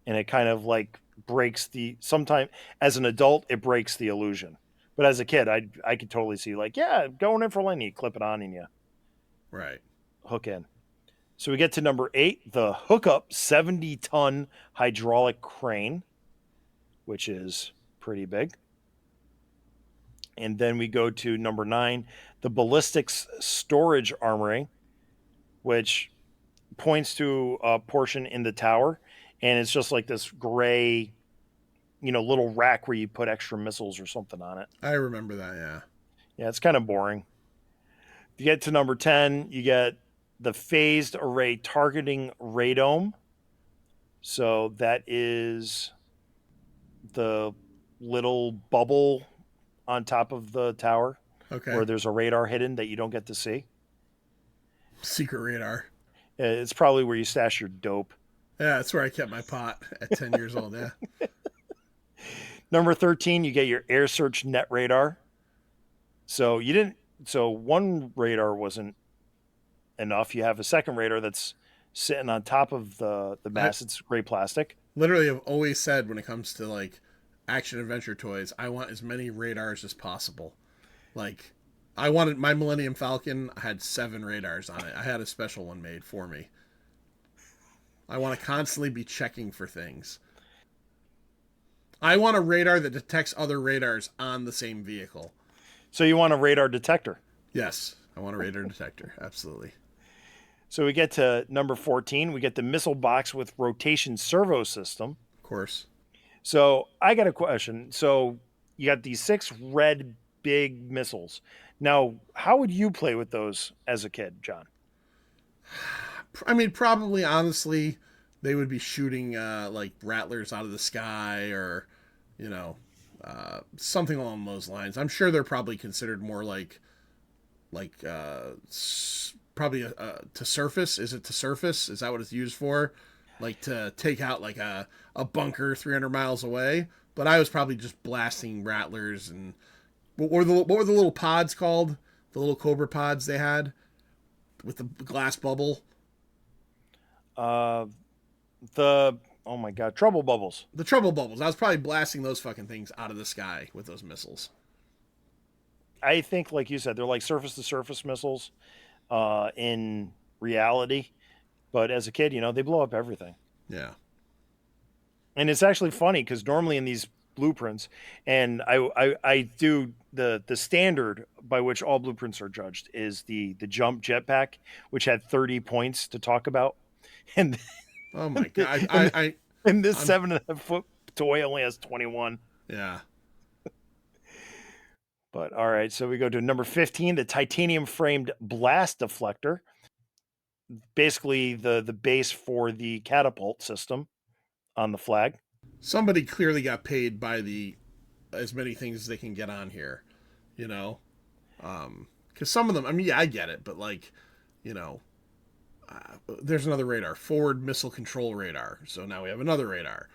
and it kind of like breaks the. Sometimes, as an adult, it breaks the illusion, but as a kid, I could totally see like, yeah, going in for Lenny, you clip it on and you right. hook in. So we get to number 8, the hookup 70-ton hydraulic crane, which is pretty big. And then we go to number 9, the ballistics storage armory, which points to a portion in the tower. And it's just like this gray, little rack where you put extra missiles or something on it. I remember that. Yeah. Yeah, it's kind of boring. You get to number 10, you get the phased array targeting radome. So that is the little bubble on top of the tower Okay. where there's a radar hidden that you don't get to see. Secret radar. It's probably where you stash your dope. Yeah, that's where I kept my pot at 10 years old. Yeah. Number 13, you get your air search net radar. So you didn't. So one radar wasn't enough. You have a second radar that's sitting on top of the I mast. It's gray plastic. literally have always said when it comes to like action adventure toys, I want as many radars as possible. Like, I wanted my Millennium Falcon had 7 radars on it. I had a special one made for me. I want to constantly be checking for things. I want a radar that detects other radars on the same vehicle. So you want a radar detector. Yes, I want a radar detector. Absolutely. So we get to number 14. We get the missile box with rotation servo system. Of course. So I got a question. So you got these 6 red big missiles. Now, how would you play with those as a kid, John? I mean, probably honestly, they would be shooting like rattlers out of the sky or, you know, something along those lines. I'm sure they're probably considered more like probably to surface. Is it to surface? Is that what it's used for? Like to take out like a bunker 300 miles away. But I was probably just blasting rattlers and what were the little pods called? The little Cobra pods they had with the glass bubble. Uh, the oh my god, trouble bubbles. The trouble bubbles. I was probably blasting those fucking things out of the sky with those missiles. I think, like you said, they're like surface to surface missiles in reality. But as a kid, they blow up everything. Yeah. And it's actually funny because normally in these blueprints, and I do the standard by which all blueprints are judged is the jump jetpack, which had 30 points to talk about, and Oh my god. and, and this I'm 7.5 foot toy only has 21. yeah. But all right, so we go to number 15, the titanium framed blast deflector, basically the base for the catapult system on the flag. Somebody clearly got paid by the as many things as they can get on here, you know. Because some of them, I mean, yeah, I get it, but like, you know, there's another radar, forward missile control radar. So now we have another radar.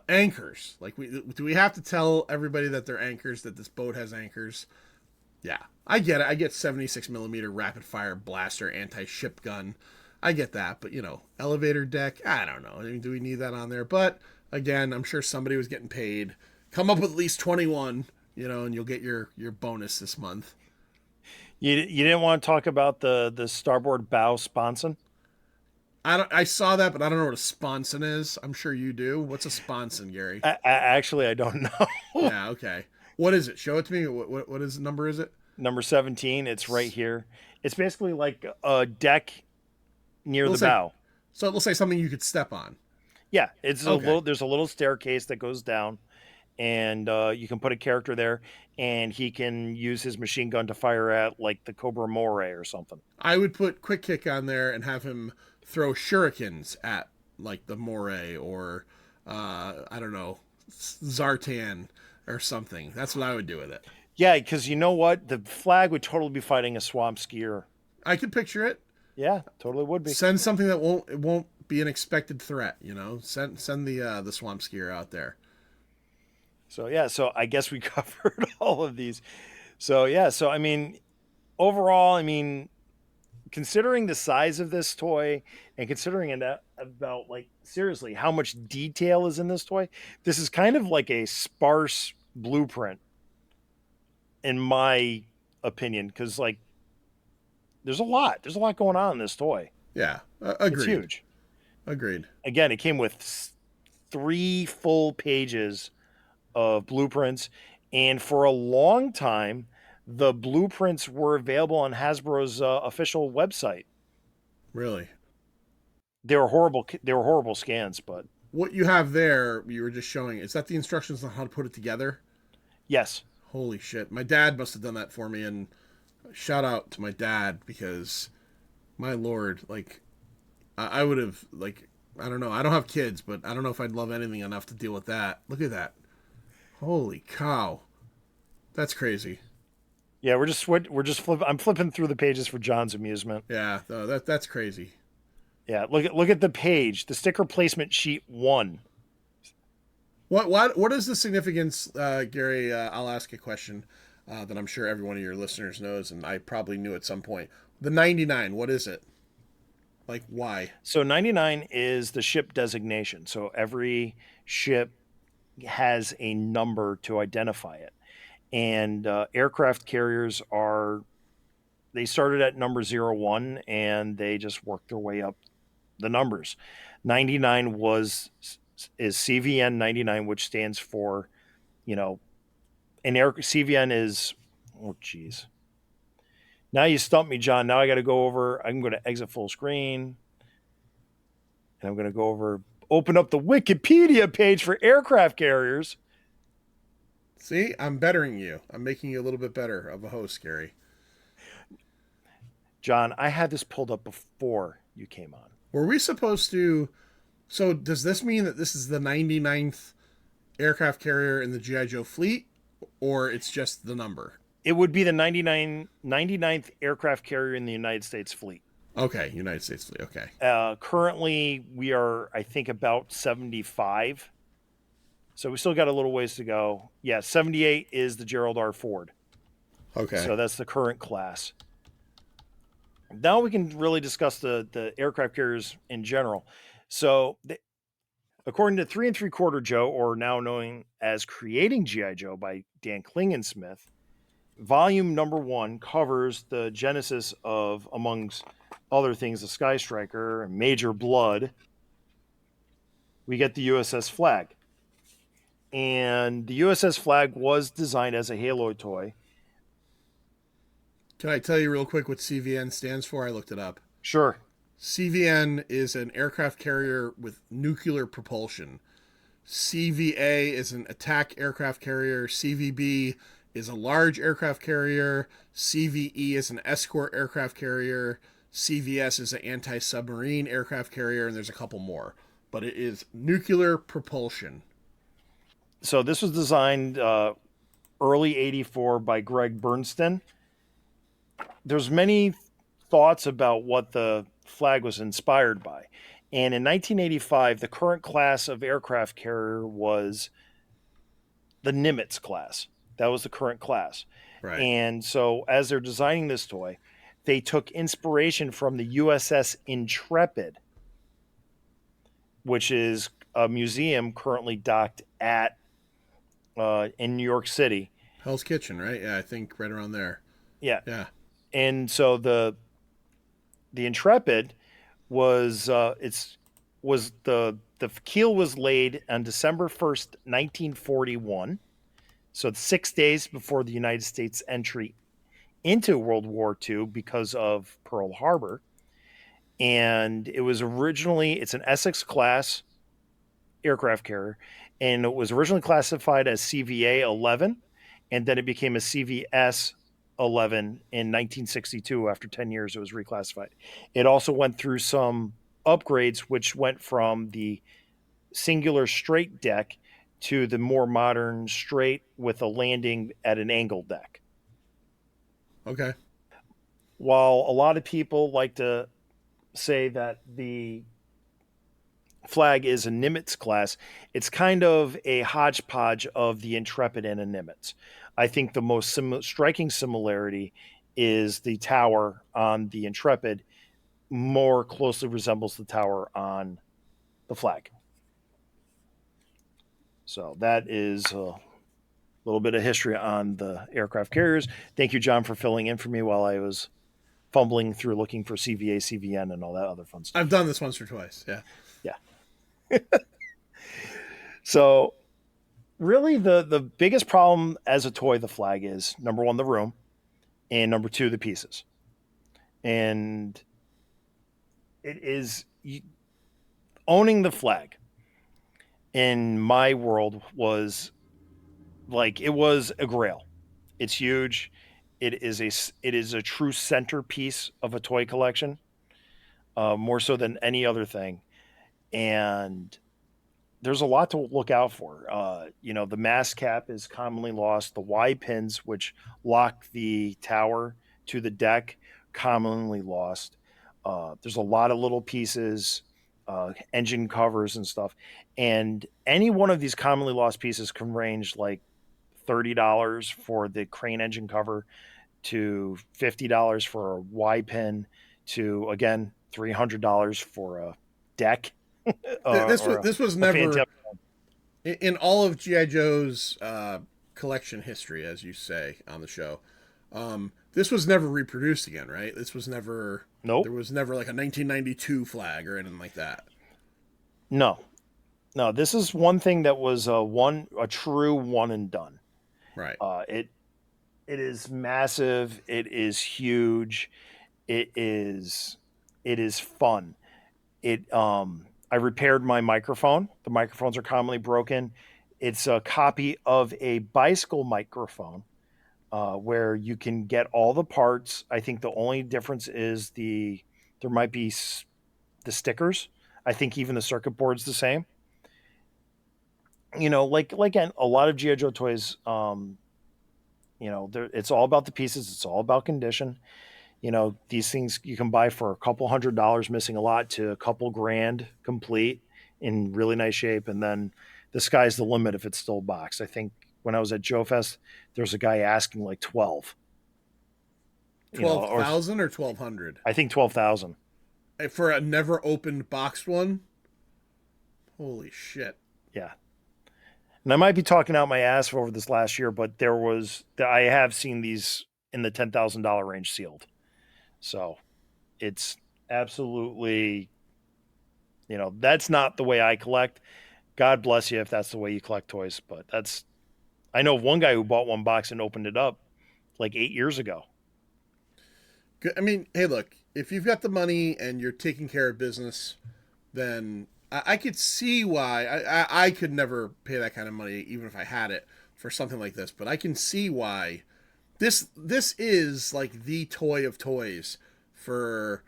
Anchors, like do we have to tell everybody that they're anchors? That this boat has anchors? Yeah, I get it. I get 76 millimeter rapid fire blaster anti ship gun. I get that, but elevator deck. I don't know. I mean, do we need that on there? But again, I'm sure somebody was getting paid. Come up with at least 21, and you'll get your bonus this month. You didn't want to talk about the starboard bow sponson? I saw that, but I don't know what a sponson is. I'm sure you do. What's a sponson, Gary? Actually, I don't know. Yeah, okay. What is it? Show it to me. What is the number? Is it? Number 17, it's right here. It's basically like a deck near the Let's say bow. so. It looks like something you could step on. Yeah, it's a Okay. little. There's a little staircase that goes down, and you can put a character there, and he can use his machine gun to fire at like the Cobra Moray or something. I would put Quick Kick on there and have him throw shurikens at like the Moray or I don't know, Zartan or something. That's what I would do with it. Yeah, because you know what, the flag would totally be fighting a swamp skier. I could picture it. Yeah, totally would be. Send something that won't be an expected threat. Send the swamp skier out there. So yeah, so I guess we covered all of these. So yeah, so I mean, overall, I mean, considering the size of this toy and considering about like seriously how much detail is in this toy, this is kind of like a sparse blueprint in my opinion because like there's a lot going on in this toy. Yeah, It's agreed. huge. Agreed. Again, it came with 3 full pages of blueprints, and for a long time the blueprints were available on Hasbro's official website. Really. They were horrible scans, but What you have there, you were just showing. Is that the instructions on how to put it together? yes. Holy shit! My dad must have done that for me, and shout out to my dad because, my lord, like, I would have like, I don't know. I don't have kids, but I don't know if I'd love anything enough to deal with that. Look at that! Holy cow, that's crazy. Yeah, I'm flipping through the pages for John's amusement. Yeah, that's crazy. Yeah, look at the page, the sticker placement sheet 1. What is the significance, Gary? I'll ask a question that I'm sure every one of your listeners knows, and I probably knew at some point. The 99. What is it? Like why? So 99 is the ship designation. So every ship has a number to identify it. And aircraft carriers are, they started at number 01 and they just worked their way up the numbers. 99 is CVN 99, which stands for, you know, an air CVN is, oh geez. Now you stumped me, John. Now I got to go over. I'm going to exit full screen and I'm going to go over, open up the Wikipedia page for aircraft carriers. See, I'm bettering you. I'm making you a little bit better of a host, Gary. John, I had this pulled up before you came on. Were we supposed to? So, does this mean that this is the 99th aircraft carrier in the G.I. Joe fleet, or it's just the number? It would be the 99th aircraft carrier in the United States fleet. Okay, United States fleet. Okay. Currently, we are, I think, about 75. So we still got a little ways to go. Yeah, 78 is the Gerald R. Ford. Okay. So that's the current class. Now we can really discuss the aircraft carriers in general. So, according to 3 3/4 Joe, or now known as Creating G.I. Joe by Dan Klingensmith, volume number 1 covers the genesis of, amongst other things, the Sky Striker and Major Blood. We get the USS Flagg. And the USS Flagg was designed as a Halo toy. Can I tell you real quick what CVN stands for? I looked it up. Sure. CVN is an aircraft carrier with nuclear propulsion. CVA is an attack aircraft carrier. CVB is a large aircraft carrier. CVE is an escort aircraft carrier. CVS is an anti submarine aircraft carrier, and there's a couple more. But it is nuclear propulsion. So this was designed early 84 by Greg Bernstein. There's many thoughts about what the Flagg was inspired by. And in 1985, the current class of aircraft carrier was the Nimitz class. That was the current class. Right. And so as they're designing this toy, they took inspiration from the USS Intrepid, which is a museum currently docked at in New York City. Hell's Kitchen, right? Yeah, I think right around there. Yeah. Yeah. And so the Intrepid was the keel was laid on December 1st, 1941. So 6 days before the United States entry into World War II because of Pearl Harbor. And it's an Essex class aircraft carrier, and it was originally classified as CVA 11, and then it became a CVS 11 in 1962. After 10 years, it was reclassified. It also went through some upgrades, which went from the singular straight deck to the more modern straight with a landing at an angle deck. Okay. While a lot of people like to say that the Flagg is a Nimitz class, it's kind of a hodgepodge of the Intrepid and a Nimitz. I think the most striking similarity is the tower on the Intrepid more closely resembles the tower on the Flagg. So that is a little bit of history on the aircraft carriers. Thank you, John, for filling in for me while I was fumbling through looking for CVA, CVN, and all that other fun stuff. I've done this once or twice. Yeah. Yeah. So really the biggest problem as a toy, the Flagg, is number 1, the room, and number 2, the pieces. And it is owning the Flagg in my world was like, it was a grail. It's huge. It is a true centerpiece of a toy collection, more so than any other thing. And there's a lot to look out for. The mast cap is commonly lost. The Y pins, which lock the tower to the deck, commonly lost. There's a lot of little pieces, engine covers and stuff. And any one of these commonly lost pieces can range like $30 for the crane engine cover to $50 for a Y pin to, again, $300 for a deck This was or this was a fantail. never in all of GI Joe's collection history, as you say on the show. This was never reproduced again, right? This was never. There Nope. was never like a 1992 flag or anything like that. No. No. This is one thing that was a true one and done. Right. It it is massive. It is huge. It is it is fun. It I repaired my microphone. The microphones are commonly broken. It's a copy of a bicycle microphone where you can get all the parts. I think the only difference is there might be the stickers. I think even the circuit board's the same. Like a lot of GI Joe toys. It's all about the pieces. It's all about condition. These things you can buy for a couple $100, missing a lot, to a couple grand complete in really nice shape, and then the sky's the limit if it's still boxed. I think when I was at Joe Fest, there's a guy asking like 12, Twelve or thousand or 1,200 I think 12,000. for a never opened boxed one. Holy shit! Yeah. And I might be talking out my ass over this last year, but I have seen these in the $10,000 range sealed. So it's absolutely, that's not the way I collect. God bless you if that's the way you collect toys, but I know one guy who bought one box and opened it up like 8 years ago. I mean, hey, look, if you've got the money and you're taking care of business, then I could see why I could never pay that kind of money, even if I had it for something like this. But I can see why this is like the toy of toys for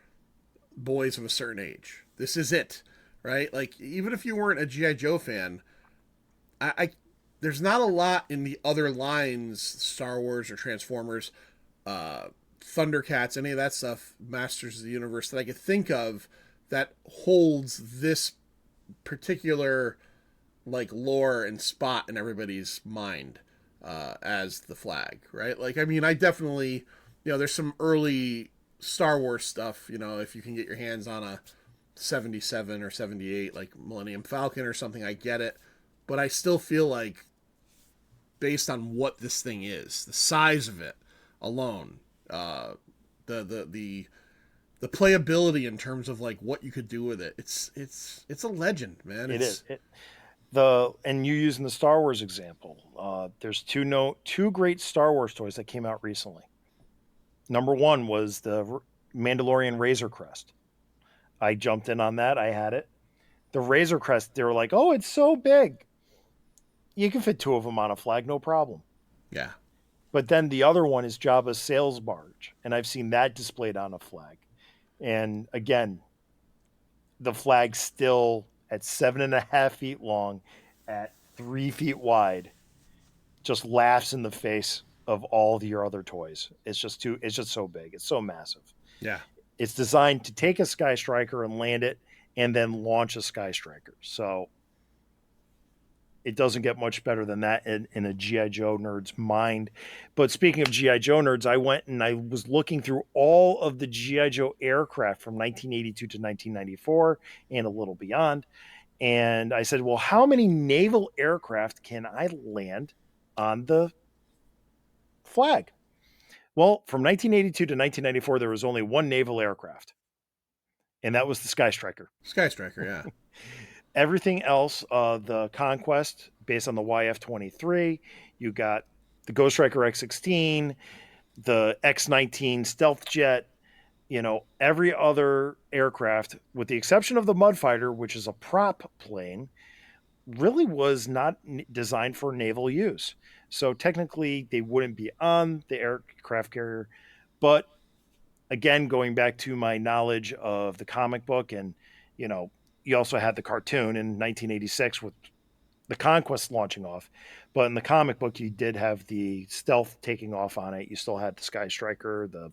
boys of a certain age. This is it, right? Like even if you weren't a GI Joe fan, I there's not a lot in the other lines, Star Wars or Transformers, uh, Thundercats, any of that stuff, Masters of the Universe, that I could think of that holds this particular like lore and spot in everybody's mind as the flag, right? Like, I mean, I definitely, there's some early Star Wars stuff, if you can get your hands on a 77 or 78, like Millennium Falcon or something, I get it. But I still feel like, based on what this thing is, the size of it alone, uh, the playability in terms of like what you could do with it, it's a legend, man. It is. It's And you using the Star Wars example, there's two great Star Wars toys that came out recently. Number one was the Mandalorian Razor Crest. I jumped in on that. I had it. The Razor Crest, they were like, "Oh, it's so big. You can fit two of them on a flag, no problem." yeah, But then the other one is Jabba's sails barge, and I've seen that displayed on a flag. And again, the flag still at 7.5 feet long, at 3 feet wide, just laughs in the face of all of your other toys. It's just so big. It's so massive. yeah. It's designed to take a Sky Striker and land it and then launch a Sky Striker. So it doesn't get much better than that in a GI Joe nerd's mind. But speaking of GI Joe nerds, I went and I was looking through all of the GI Joe aircraft from 1982 to 1994 and a little beyond. And I said, well, how many naval aircraft can I land on the flag? Well, from 1982 to 1994, there was only one naval aircraft, and that was the Sky Striker. Sky Striker, yeah. Everything else, the Conquest based on the YF-23, you got the Ghost Striker X-16, the X-19 stealth jet, every other aircraft, with the exception of the Mud Fighter, which is a prop plane, really was not designed for naval use. So technically, they wouldn't be on the aircraft carrier. But again, going back to my knowledge of the comic book, and you know, you also had the cartoon in 1986 with the Conquest launching off. But in the comic book, you did have the stealth taking off on it. You still had the Sky Striker, the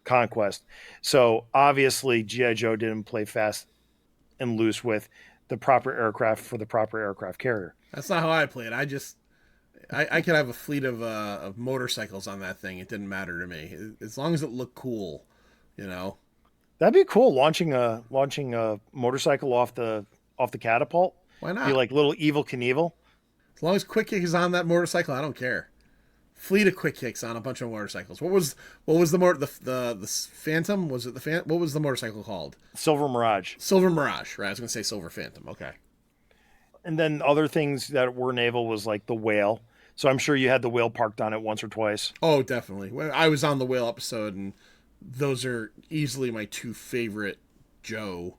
Conquest. So obviously, GI Joe didn't play fast and loose with the proper aircraft for the proper aircraft carrier. That's not how I play it. I could have a fleet of motorcycles on that thing. It didn't matter to me as long as it looked cool, you know. That'd be cool. Launching a motorcycle off the catapult. Why Be not? like little evil Knievel. As long as Quick Kick is on that motorcycle, I don't care. Fleet of Quick Kicks on a bunch of motorcycles. What was the Phantom? Was it the What was the motorcycle called? Silver Mirage. Silver Mirage, right? I was gonna say Silver Phantom. Okay. And then other things that were naval was like the whale. So I'm sure you had the whale parked on it once or twice. Oh, definitely. I was on the whale episode, and those are easily my two favorite Joe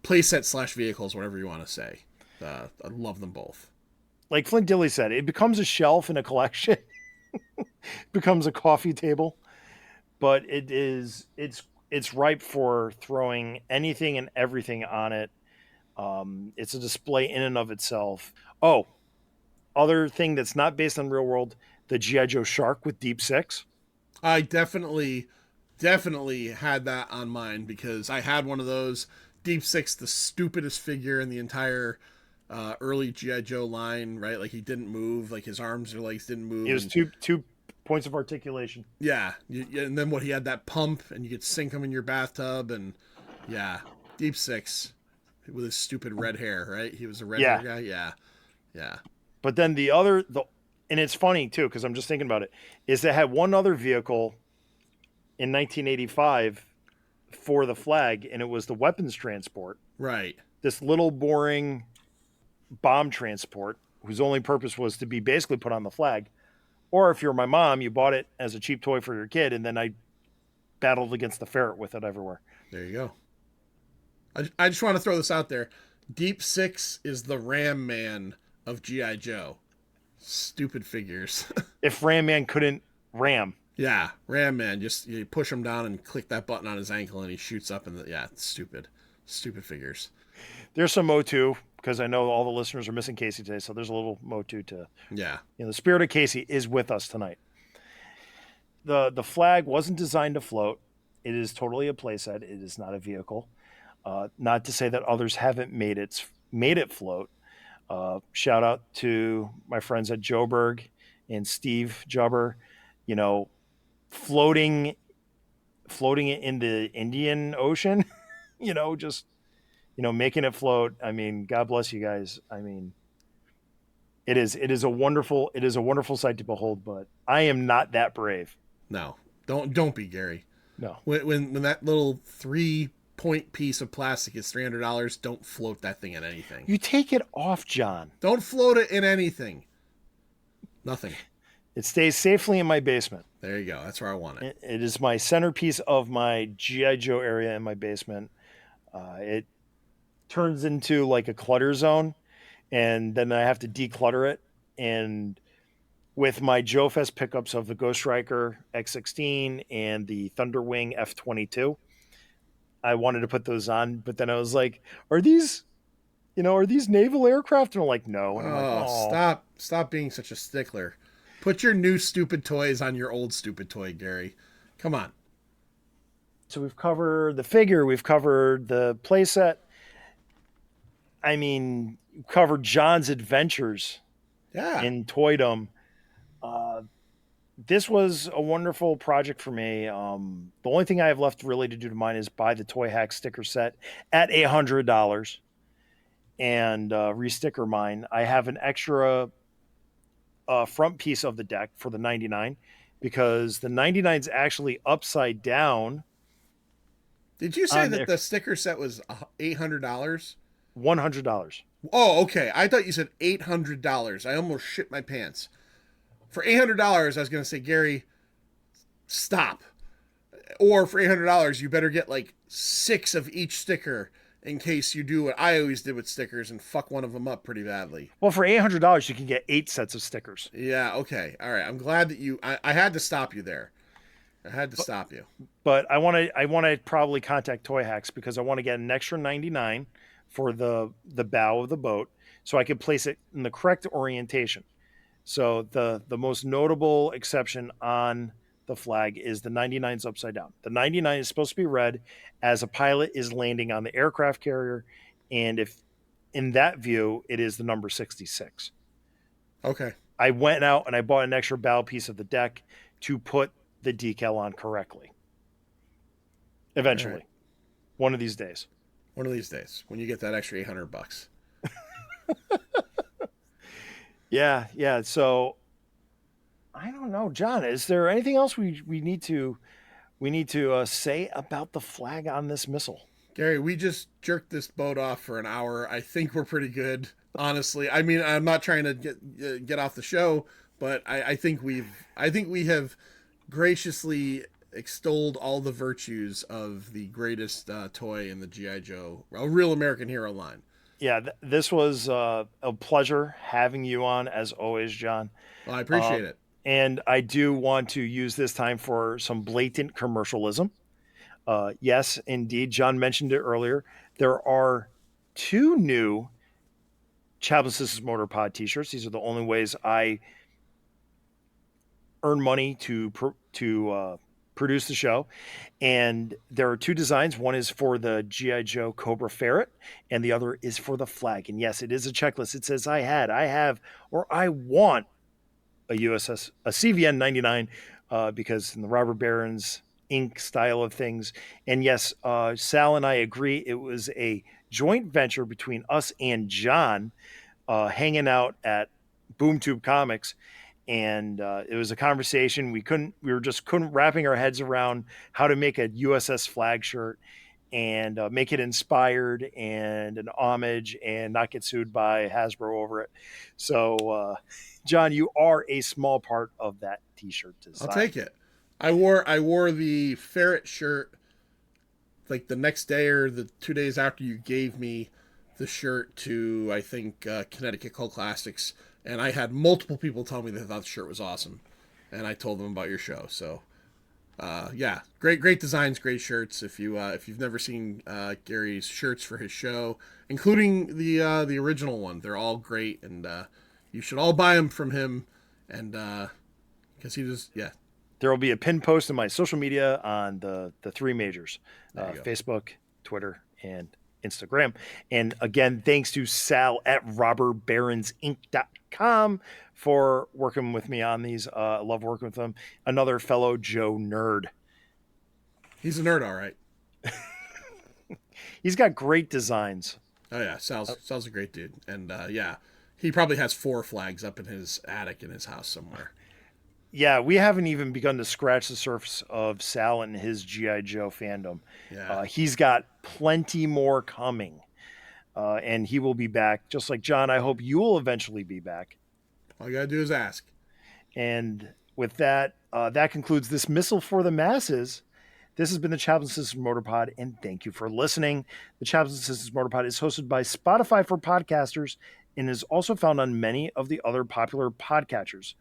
playset slash vehicles, whatever you want to say. I love them both. Like Flint Dilley said, it becomes a shelf in a collection. It becomes a coffee table, but it's ripe for throwing anything and everything on it. It's a display in and of itself. Oh, other thing that's not based on real world, the GI Joe Shark with Deep Six. I definitely had that on mine because I had one of those. Deep Six, the stupidest figure in the entire early GI Joe line, right? Like he didn't move, like his arms or legs didn't move, It was and two points of articulation. yeah, and then what he had that pump, and you could sink him in your bathtub, and yeah, Deep Six with his stupid red hair, right? He was a red hair Yeah, guy, yeah, yeah, but then and it's funny too because I'm just thinking about it. Is they had one other vehicle in 1985 for the flag, and it was the weapons transport. right. This little boring bomb transport whose only purpose was to be basically put on the flag. Or if you're my mom, you bought it as a cheap toy for your kid, and then I battled against the ferret with it everywhere. There you go. I just want to throw this out there. Deep Six is the Ram Man of GI Joe. Stupid figures. If Ram Man couldn't ram, Yeah, Ram Man. Just you push him down and click that button on his ankle, and he shoots up. And yeah, it's stupid, stupid figures. there's some Motu because I know all the listeners are missing Casey today, so there's a little Motu to Yeah, the spirit of Casey is with us tonight. The flag wasn't designed to float. It is totally a playset. It is not a vehicle. Not to say that others haven't made it float. Shout out to my friends at Joburg and Steve Jubber. You know, floating floating it in the Indian Ocean. Just making it float. I mean, God bless you guys. I mean, it is a wonderful sight to behold. But I am not that brave. no, don't be Gary. No, When that little 3 point piece of plastic is $300, don't float that thing in anything. you take it off, John. Don't float it in anything. Nothing. It stays safely in my basement. There you go. That's where I want it. It is my centerpiece of my GI Joe area in my basement. It turns into like a clutter zone, and then I have to declutter it. And with my Joe Fest pickups of the Ghost Striker X16 and the Thunderwing F22, I wanted to put those on, but then I was like, are these naval aircraft? And I'm like, no. And I'm like, Oh, oh. stop being such a stickler. Put your new stupid toys on your old stupid toy, Gary. Come on. So we've covered the figure, we've covered the playset. I mean, covered John's adventures Yeah. in toydom. Uh, this was a wonderful project for me. The only thing I have left really to do to mine is buy the Toy Hack sticker set at $100 and resticker mine. I have an extra front piece of the deck for the 99 because the 99 is actually upside down Did you say on that there. the sticker set was $800? $100. Oh, okay. I thought you said $800. I almost shit my pants. For $800, I was going to say, Gary, stop. Or for $800, you better get like 6 of each sticker in case you do what I always did with stickers and fuck one of them up pretty badly. Well, for $800, you can get 8 sets of stickers. Yeah, okay. All right. I'm glad that I had to stop you there. I had to stop you. But I want to probably contact Toy Hacks because I want to get an extra 99 for the bow of the boat so I can place it in the correct orientation. So the most notable exception on the flag is the 99's upside down. The 99 is supposed to be read as a pilot is landing on the aircraft carrier, and if in that view it is the number 66. Okay. I went out and I bought an extra bow piece of the deck to put the decal on correctly. All right. Eventually. One of these days. One of these days, when you get that extra $800. Yeah, yeah. So I don't know, John. Is there anything else we need to say about the flag on this missile? Gary, we just jerked this boat off for an hour. I think we're pretty good, honestly. I mean, I'm not trying to get off the show, but I think we have graciously extolled all the virtues of the greatest toy in the GI Joe, a real American hero line. Yeah, this was a pleasure having you on as always, John. Well, I Uh, appreciate it. and I do want to use this time for some blatant commercialism. Yes, indeed. John mentioned it earlier. There are two new Chaplin Sisters Motor Pod t-shirts. These are the only ways I earn money to produce the show. And there are two designs. One is for the GI Joe Cobra Ferret, and the other is for the flag. And yes, it is a checklist. It says I have, or I want a CVN 99 because in the Robert Barron's ink style of things. And yes, Sal and I agree. It was a joint venture between us and John hanging out at BoomTube Comics, and it was a conversation we were just couldn't wrapping our heads around how to make a USS Flag shirt and make it inspired and an homage and not get sued by Hasbro over it. So, John, you are a small part of that T-shirt I'll design. take it. I wore the ferret shirt like the next day or the 2 days after you gave me the shirt to I think Connecticut Cult Classics, and I had multiple people tell me they thought the shirt was awesome, and I told them about your show. So yeah, great designs, great shirts. If you've never seen Gary's shirts for his show, including the original one, they're all great, and you should all buy them from him. And because he just yeah, There will be a pin post in my social media on the three majors: there you go. Facebook, Twitter, and Instagram. And again, thanks to Sal at robbertbaronsink.com for working with me on these. I love working with him. Another fellow Joe nerd. He's a nerd, all right. He's got great designs. Oh yeah, Sal's a great dude, and yeah, he probably has 4 flags up in his attic in his house somewhere. Yeah, we haven't even begun to scratch the surface of Sal and his GI Joe fandom. Yeah, He's got plenty more coming, and he will be back. Just like John, I hope you will eventually be back. all you gotta do is ask. And with that, that concludes this Missile for the Masses. This has been the Chaplain Sisters Motorpod, and thank you for listening. The Chaplain Sisters Motorpod is hosted by Spotify for podcasters and is also found on many of the other popular podcatchers.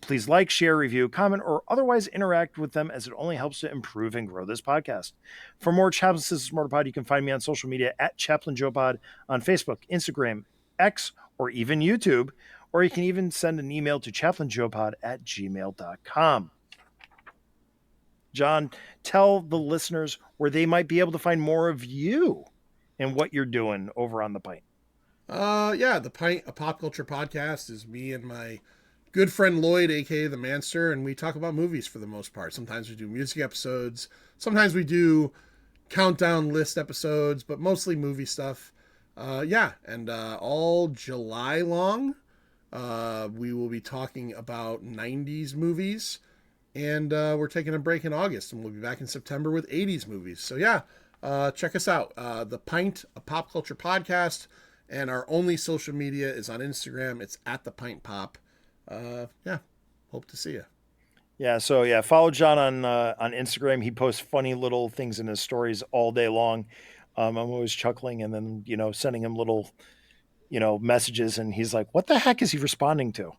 Please like, share, review, comment, or otherwise interact with them as it only helps to improve and grow this podcast. For more Chaplain Sisters Motorpod, you can find me on social media at Chaplain Joe Pod on Facebook, Instagram, X, or even YouTube. Or you can even send an email to chaplainjoepod@gmail.com. John, tell the listeners where they might be able to find more of you and what you're doing over on the Pint. Yeah, the Pint, a pop culture podcast, is me and my good friend Lloyd, aka the Manster, and we talk about movies for the most part. Sometimes we do music episodes, sometimes we do countdown list episodes, but mostly movie stuff. Yeah, and all July long, we will be talking about 90s movies, and we're taking a break in August, and we'll be back in September with 80s movies. So yeah, check us out. The Pint, a pop culture podcast, and our only social media is on Instagram. It's at the Pint Pop. Yeah, hope to see you. Yeah, so yeah, follow John on Instagram. He posts funny little things in his stories all day long. I'm always chuckling and then sending him little messages, and he's like, "What the heck is he responding to?"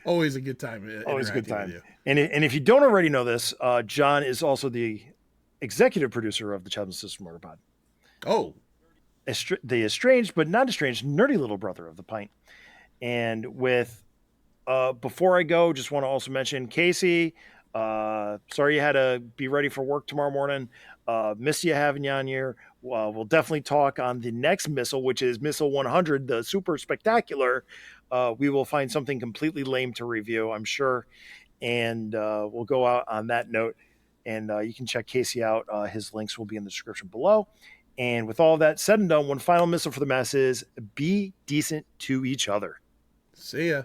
Always a good time Always a good interacting with time. you. And if you don't already know this, John is also the executive producer of the Chatham System Motor Pod, Oh, the estranged but not estranged nerdy little brother of the Pint. And with before I go, just want to also mention Casey. Sorry you had to be ready for work tomorrow morning. Miss you having you on here. We'll definitely talk on the next Missile, which is Missile 100, the super spectacular. We will find something completely lame to review, I'm sure. And we'll go out on that note. And you can check Casey out. His links will be in the description below. And with all that said and done, one final missile for the masses: be decent to each other. See ya.